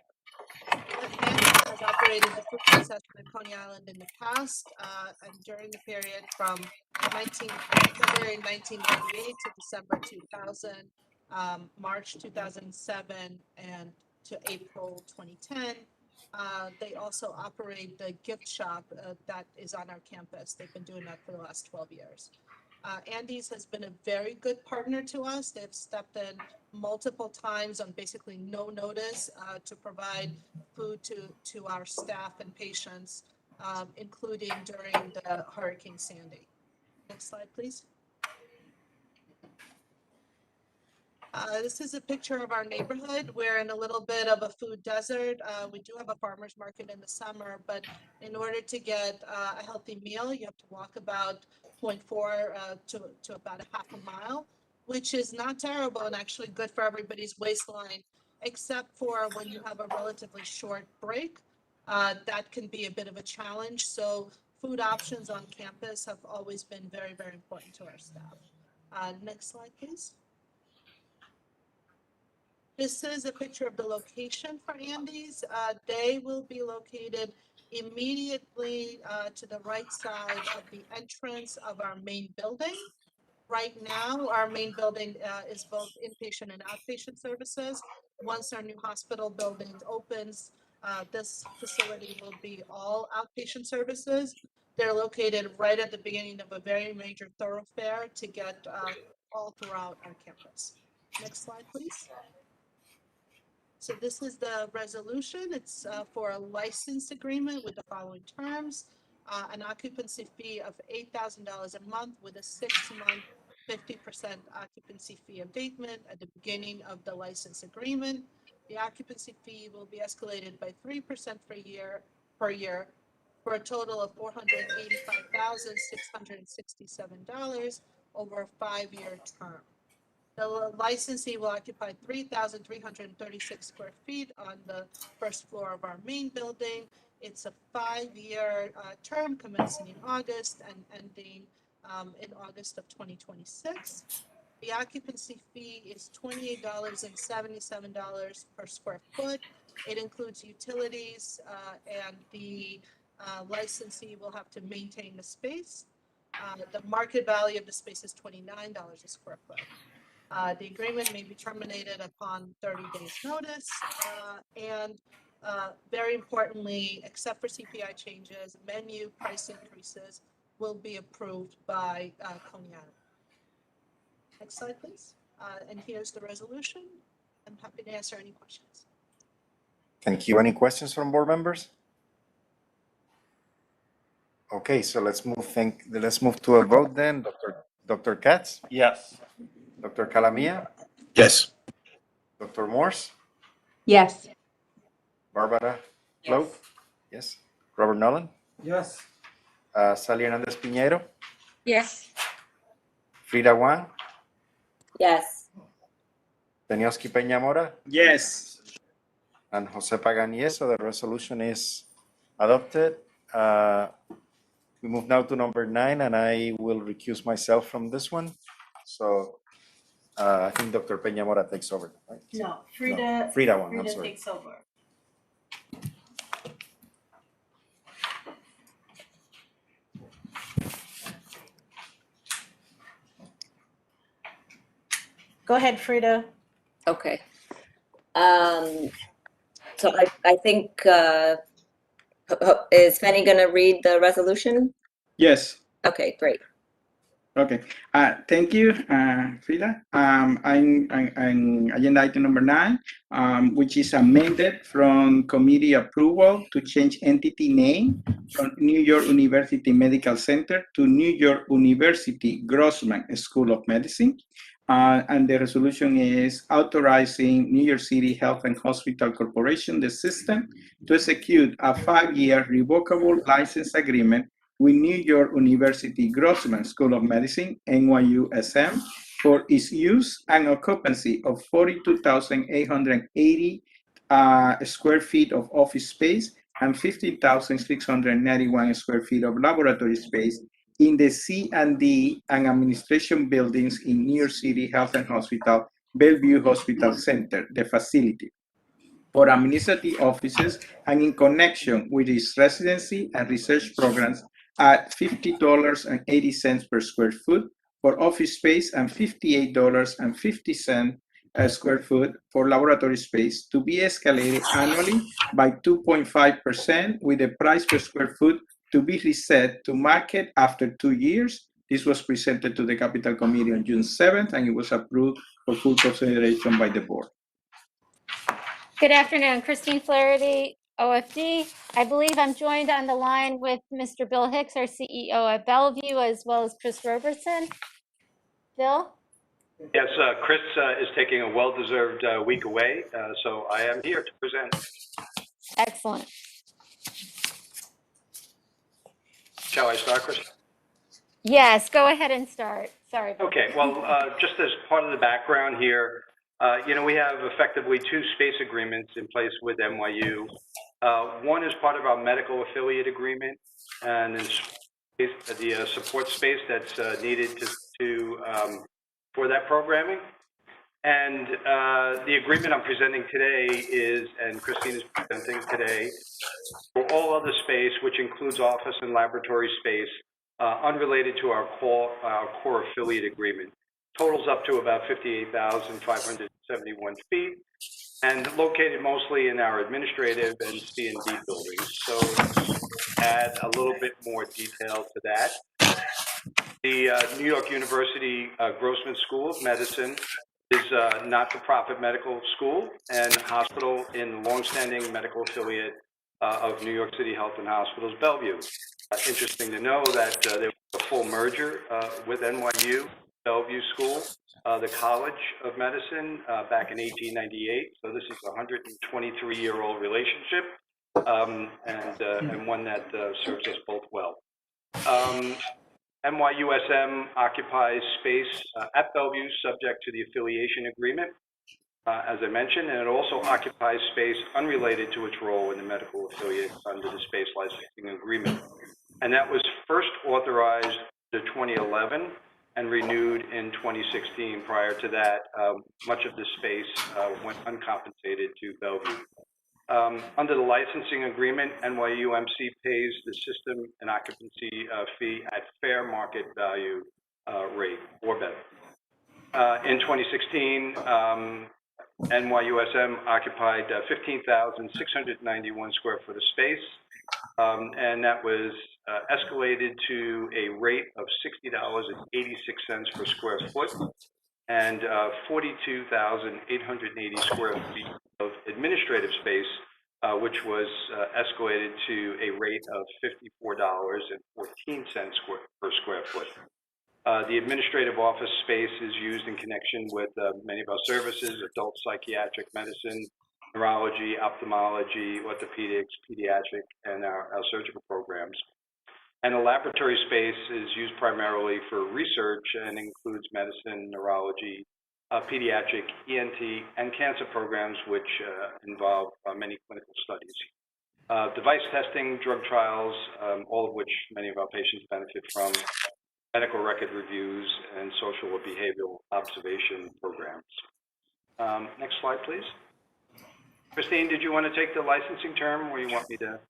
Andy has operated the food concession at Coney Island in the past, and during the period from February 1998 to December 2000, March 2007, and to April 2010. They also operate the gift shop that is on our campus. They've been doing that for the last 12 years. Andy's has been a very good partner to us. They've stepped in multiple times on basically no notice to provide food to our staff and patients, including during the Hurricane Sandy. Next slide, please. This is a picture of our neighborhood. We're in a little bit of a food desert. We do have a farmer's market in the summer, but in order to get a healthy meal, you have to walk about 0.4 to about a half a mile, which is not terrible and actually good for everybody's waistline, except for when you have a relatively short break. That can be a bit of a challenge. So food options on campus have always been very, very important to our staff. Next slide, please. This is a picture of the location for Andy's. They will be located immediately to the right side of the entrance of our main building. Right now, our main building is both inpatient and outpatient services. Once our new hospital building opens, this facility will be all outpatient services. They're located right at the beginning of a very major thoroughfare to get all throughout our campus. Next slide, please. So this is the resolution. It's for a license agreement with the following terms. An occupancy fee of $8,000 a month with a 6-month 50% occupancy fee abatement at the beginning of the license agreement. The occupancy fee will be escalated by 3% per year for a total of $485,667 over a 5-year term. The licensee will occupy 3,336 square feet on the first floor of our main building. It's a 5-year term commencing in August and ending in August of 2026. The occupancy fee is $28.77 per square foot. It includes utilities, and the licensee will have to maintain the space. The market value of the space is $29 a square foot. The agreement may be terminated upon 30 days notice, and very importantly, except for CPI changes, menu price increases will be approved by Coney Island. Next slide, please. And here's the resolution. I'm happy to answer any questions. Thank you. Any questions from board members? Okay, so let's move to a vote then. Dr. Katz? Yes. Dr. Calamia? Yes. Dr. Morse? Yes. Barbara Float? Yes. Robert Nolan? Yes. Sally Hernandez Piñero? Yes. Frida Wang? Yes. Benioski Peña Mora? Yes. And Jose Pagan, yes. So the resolution is adopted. We move now to number 9, and I will recuse myself from this one. So I think Dr. Peña Mora takes over, right? No, Frida. Frida Wang, I'm sorry. Takes over. Go ahead, Frida. Okay. So I think, is Fanny going to read the resolution? Yes. Okay, great. Okay. Thank you, Frida. I'm agenda item number 9, which is amended from committee approval to change entity name from New York University Medical Center to New York University Grossman School of Medicine. And the resolution is authorizing New York City Health and Hospital Corporation, the system, to execute a 5-year revocable license agreement with New York University Grossman School of Medicine, NYUSM, for its use and occupancy of 42,880 square feet of office space and 15,691 square feet of laboratory space in the C&D and administration buildings in New York City Health and Hospital, Bellevue Hospital Center, the facility, for administrative offices and in connection with its residency and research programs at $50.80 per square foot for office space and $58.50 a square foot for laboratory space, to be escalated annually by 2.5%, with the price per square foot to be reset to market after 2 years. This was presented to the Capital Committee on June 7th, and it was approved for full consideration by the board. Good afternoon, Christine Flaherty, OFD. I believe I'm joined on the line with Mr. Bill Hicks, our CEO at Bellevue, as well as Chris Robertson. Bill? Yes, Chris is taking a well-deserved week away, so I am here to present. Excellent. Shall I start, Chris? Yes, go ahead and start. Sorry. Bill. Okay, well, just as part of the background here, we have effectively 2 space agreements in place with NYU. One is part of our medical affiliate agreement, and it's the support space that's needed for that programming. And the agreement I'm presenting today is, and Christine is presenting today, for all other space, which includes office and laboratory space, unrelated to our core affiliate agreement. Totals up to about 58,571 feet, and located mostly in our administrative and C&D buildings. So add a little bit more detail to that. The New York University Grossman School of Medicine is a not-for-profit medical school and hospital in the longstanding medical affiliate of New York City Health and Hospitals, Bellevue. Interesting to know that there was a full merger with NYU, Bellevue School, the College of Medicine, back in 1898. So this is a 123-year-old relationship, and one that serves us both well. NYUSM occupies space at Bellevue subject to the affiliation agreement, as I mentioned, and it also occupies space unrelated to its role in the medical affiliate under the space licensing agreement. And that was first authorized in 2011 and renewed in 2016. Prior to that, much of the space went uncompensated to Bellevue. Under the licensing agreement, NYUMC pays the system an occupancy fee at fair market value rate, or better. In 2016, NYUSM occupied 15,691 square foot of space, and that was escalated to a rate of $60.86 per square foot, and 42,880 square feet of administrative space, which was escalated to a rate of $54.14 per square foot. The administrative office space is used in connection with many of our services: adult psychiatric medicine, neurology, ophthalmology, orthopedics, pediatric, and our surgical programs. And the laboratory space is used primarily for research and includes medicine, neurology, pediatric, ENT, and cancer programs, which involve many clinical studies. Device testing, drug trials, all of which many of our patients benefit from, medical record reviews, and social or behavioral observation programs. Next slide, please. Christine, did you want to take the licensing term, or you want me to?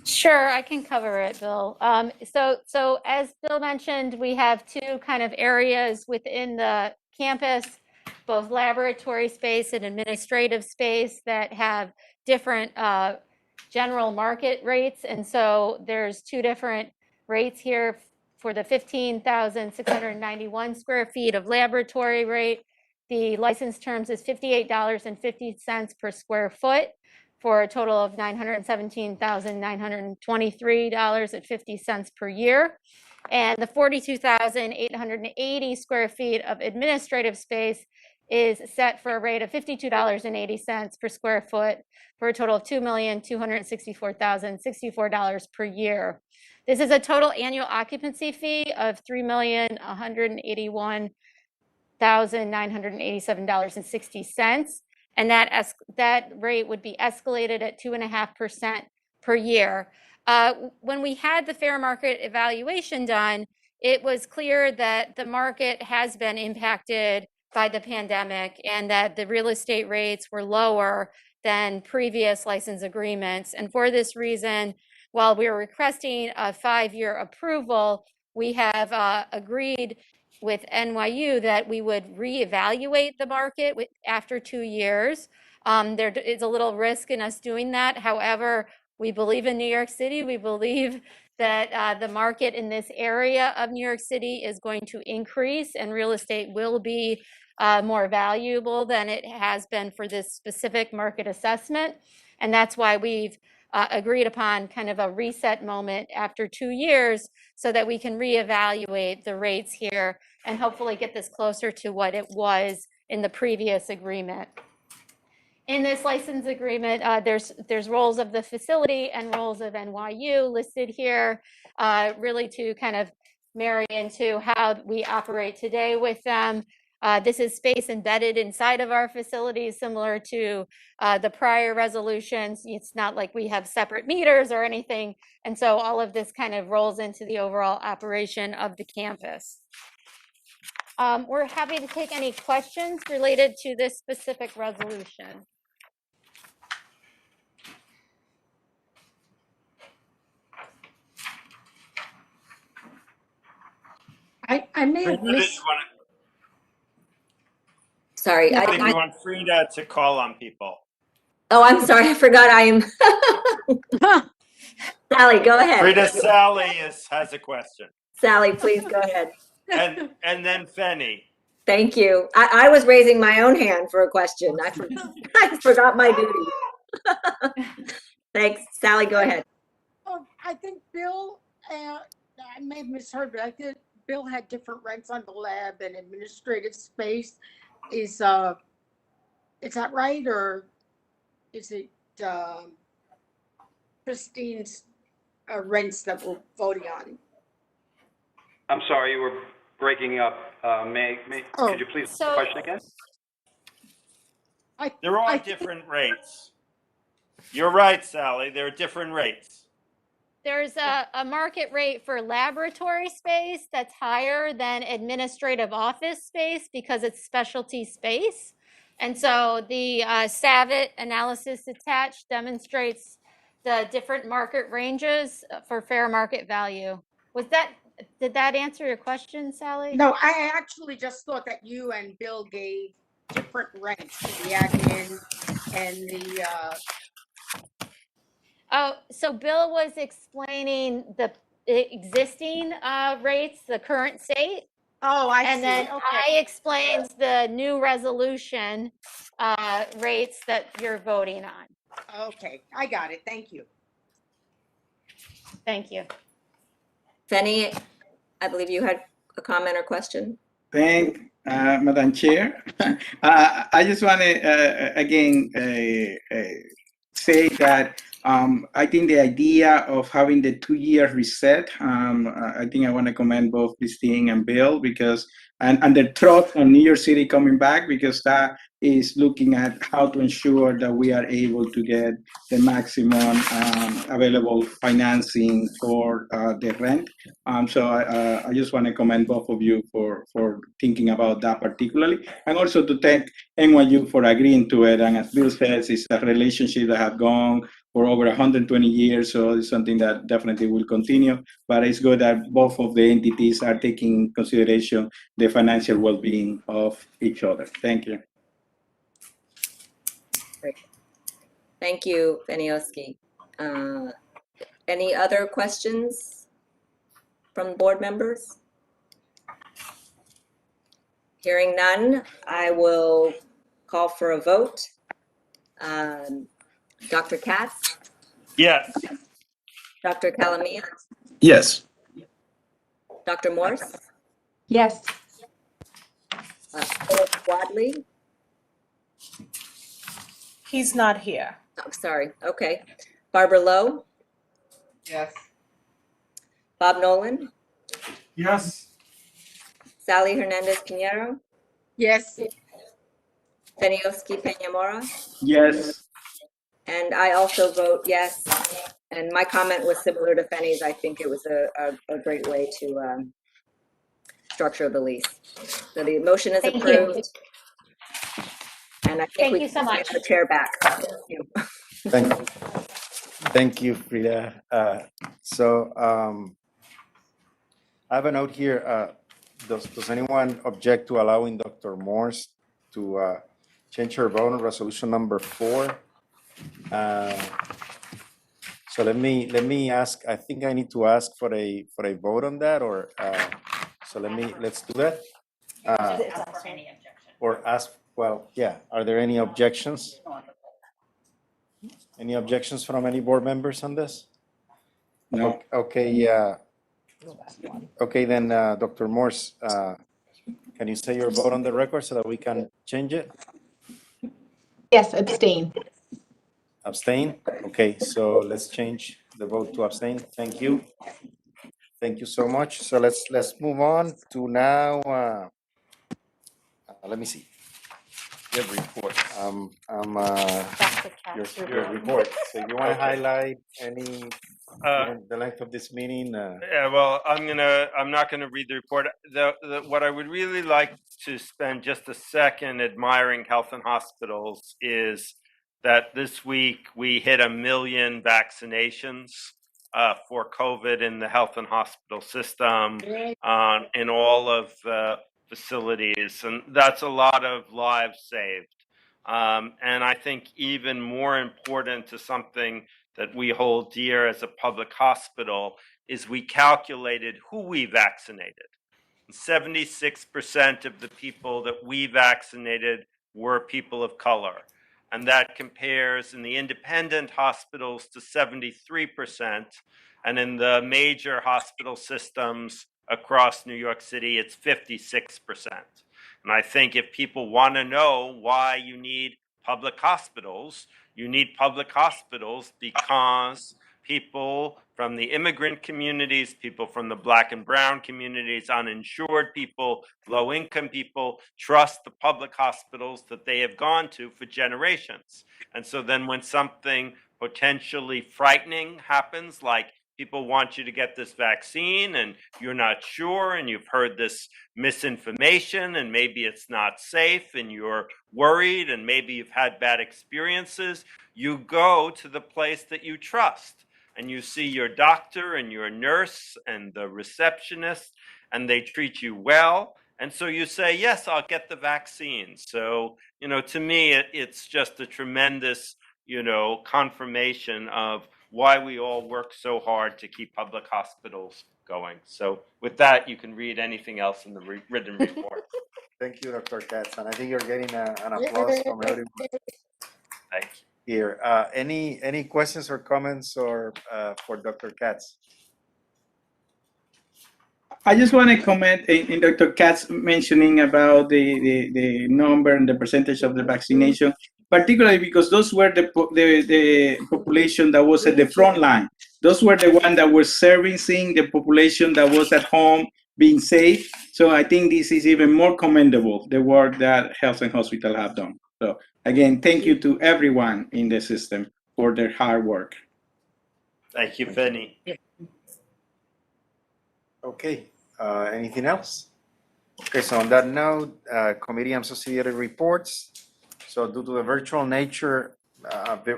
Sure, I can cover it, Bill. So as Bill mentioned, we have 2 kind of areas within the campus. both laboratory space and administrative space that have different general market rates. And so there's two different rates here for the 15,691 square feet of laboratory rate. The license terms is $58.50 per square foot for a total of $917,923.50 per year. And the 42,880 square feet of administrative space is set for a rate of $52.80 per square foot for a total of $2,264,064 per year. This is a total annual occupancy fee of $3,181,987.60. And that rate would be escalated at 2.5% per year. When we had the fair market evaluation done, it was clear that the market has been impacted by the pandemic and that the real estate rates were lower than previous license agreements. And for this reason, while we are requesting a 5-year approval, we have agreed with NYU that we would reevaluate the market after 2 years. There is a little risk in us doing that. However, we believe in New York City. We believe that the market in this area of New York City is going to increase and real estate will be more valuable than it has been for this specific market assessment. And that's why we've agreed upon kind of a reset moment after 2 years so that we can reevaluate the rates here and hopefully get this closer to what it was in the previous agreement. In this license agreement, there's roles of the facility and roles of NYU listed here, really to kind of marry into how we operate today with them. This is space embedded inside of our facilities, similar to the prior resolutions. It's not like we have separate meters or anything. And so all of this kind of rolls into the overall operation of the campus. We're happy to take any questions related to this specific resolution. I may have missed. Sorry. No, You want Frida to call on people. Oh, I'm sorry. I forgot I am. Sally, go ahead. Frida, Sally has a question. Sally, please go ahead. And then Fenny. Thank you. I was raising my own hand for a question. I forgot my duty. Thanks. Sally, go ahead. Oh, I think Bill, I may have misheard, but I think Bill had different rents on the lab and administrative space. Is that right, or is it Christine's rents that we're voting on? I'm sorry, you were breaking up. Could you please repeat the question again? They're all different rates. You're right, Sally. There are different rates. There's a market rate for laboratory space that's higher than administrative office space because it's specialty space. And so the SAVIT analysis attached demonstrates the different market ranges for fair market value. Did that answer your question, Sally? No, I actually just thought that you and Bill gave different rents to the admin and the Oh, so Bill was explaining the existing rates, the current state. Oh, I see. And then I explained the new resolution rates that you're voting on. Okay, I got it. Thank you. Thank you. Fenny, I believe you had a comment or question. Thank Madam Chair. I just want to again say that I think the idea of having the 2-year reset, I think I want to commend both Christine and Bill because, and the trust on New York City coming back, because that is looking at how to ensure that we are able to get the maximum available financing for the rent. So I just want to commend both of you for thinking about that particularly, and also to thank NYU for agreeing to it. And as Bill says, it's a relationship that has gone for over 120 years. So it's something that definitely will continue. But it's good that both of the entities are taking in consideration the financial well-being of each other. Thank you. Great. Thank you, Benioski. Any other questions from board members? Hearing none, I will call for a vote. Dr. Katz, Yes. Dr. Calamia, Yes. Dr. Morse, Yes. Philip Wadley. He's not here. Oh, sorry. Okay. Barbara Lowe, Yes. Bob Nolan, Yes. Sally Hernandez Pinheiro, Yes. Benioski Peñamora, Yes. and I also vote yes. And my comment was similar to Fenny's. I think it was a great way to structure the lease. So the motion is Thank you. approved. And I think Thank we you so can much. get the chair back. Thank you. Thank you, Frida. I have a note here. Does anyone object to allowing Dr. Morse to change her vote on resolution number 4? So let me ask. I think I need to ask for a vote on that, or let's do that. Or ask. Well, yeah. Are there any objections? Any objections from any board members on this? No. Okay. Yeah. Okay, then, Dr. Morse, can you say your vote on the record so that we can change it? Yes, abstain. Abstain? Okay, so let's change the vote to abstain. Thank you. Thank you so much. So let's move on to now, let me see. Your report. Your report. So you want to highlight any, the length of this meeting? Yeah, well, I'm not gonna read the report. What I would really like to spend just a second admiring Health and Hospitals is that this week we hit 1 million vaccinations for COVID in the Health and Hospital system, in all of the facilities, and that's a lot of lives saved. And I think even more important to something that we hold dear as a public hospital is we calculated who we vaccinated. 76% of the people that we vaccinated were people of color. And that compares in the independent hospitals to 73%. And in the major hospital systems across New York City, it's 56%. And I think if people want to know why you need public hospitals, you need public hospitals because people from the immigrant communities, people from the Black and brown communities, uninsured people, low-income people, trust the public hospitals that they have gone to for generations. And so then when something potentially frightening happens, like people want you to get this vaccine and you're not sure and you've heard this misinformation and maybe it's not safe and you're worried and maybe you've had bad experiences, you go to the place that you trust and you see your doctor and your nurse and the receptionist and they treat you well. And so you say, yes, I'll get the vaccine. So, to me, it's just a tremendous, confirmation of why we all work so hard to keep public hospitals going. So with that, you can read anything else in the written report. Thank you, Dr. Katz. And I think you're getting an applause from everyone Thank you. here. Any questions or comments or for Dr. Katz? I just want to comment in Dr. Katz mentioning about the number and the percentage of the vaccination, particularly because those were the population that was at the front line. Those were the ones that were servicing the population that was at home being safe. So I think this is even more commendable, the work that Health and Hospital have done. So again, thank you to everyone in the system for their hard work. Thank you, Fenny. Okay, anything else? Okay, so on that note, committee and associated reports. So due to the virtual nature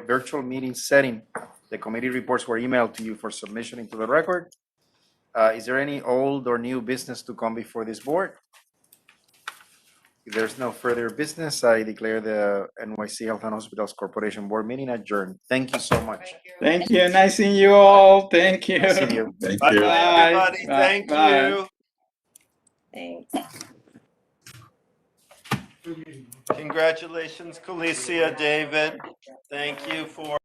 virtual meeting setting. The committee reports were emailed to you for submission into the record. Is there any old or new business to come before this board? If there's no further business, I declare the NYC Health and Hospitals Corporation Board meeting adjourned. Thank you so much. Thank you. Nice seeing you all. Thank you. Nice seeing you. Thank Bye, you. everybody. Bye. Thank Bye. you. Thanks. Congratulations, Calicia, David. Thank you for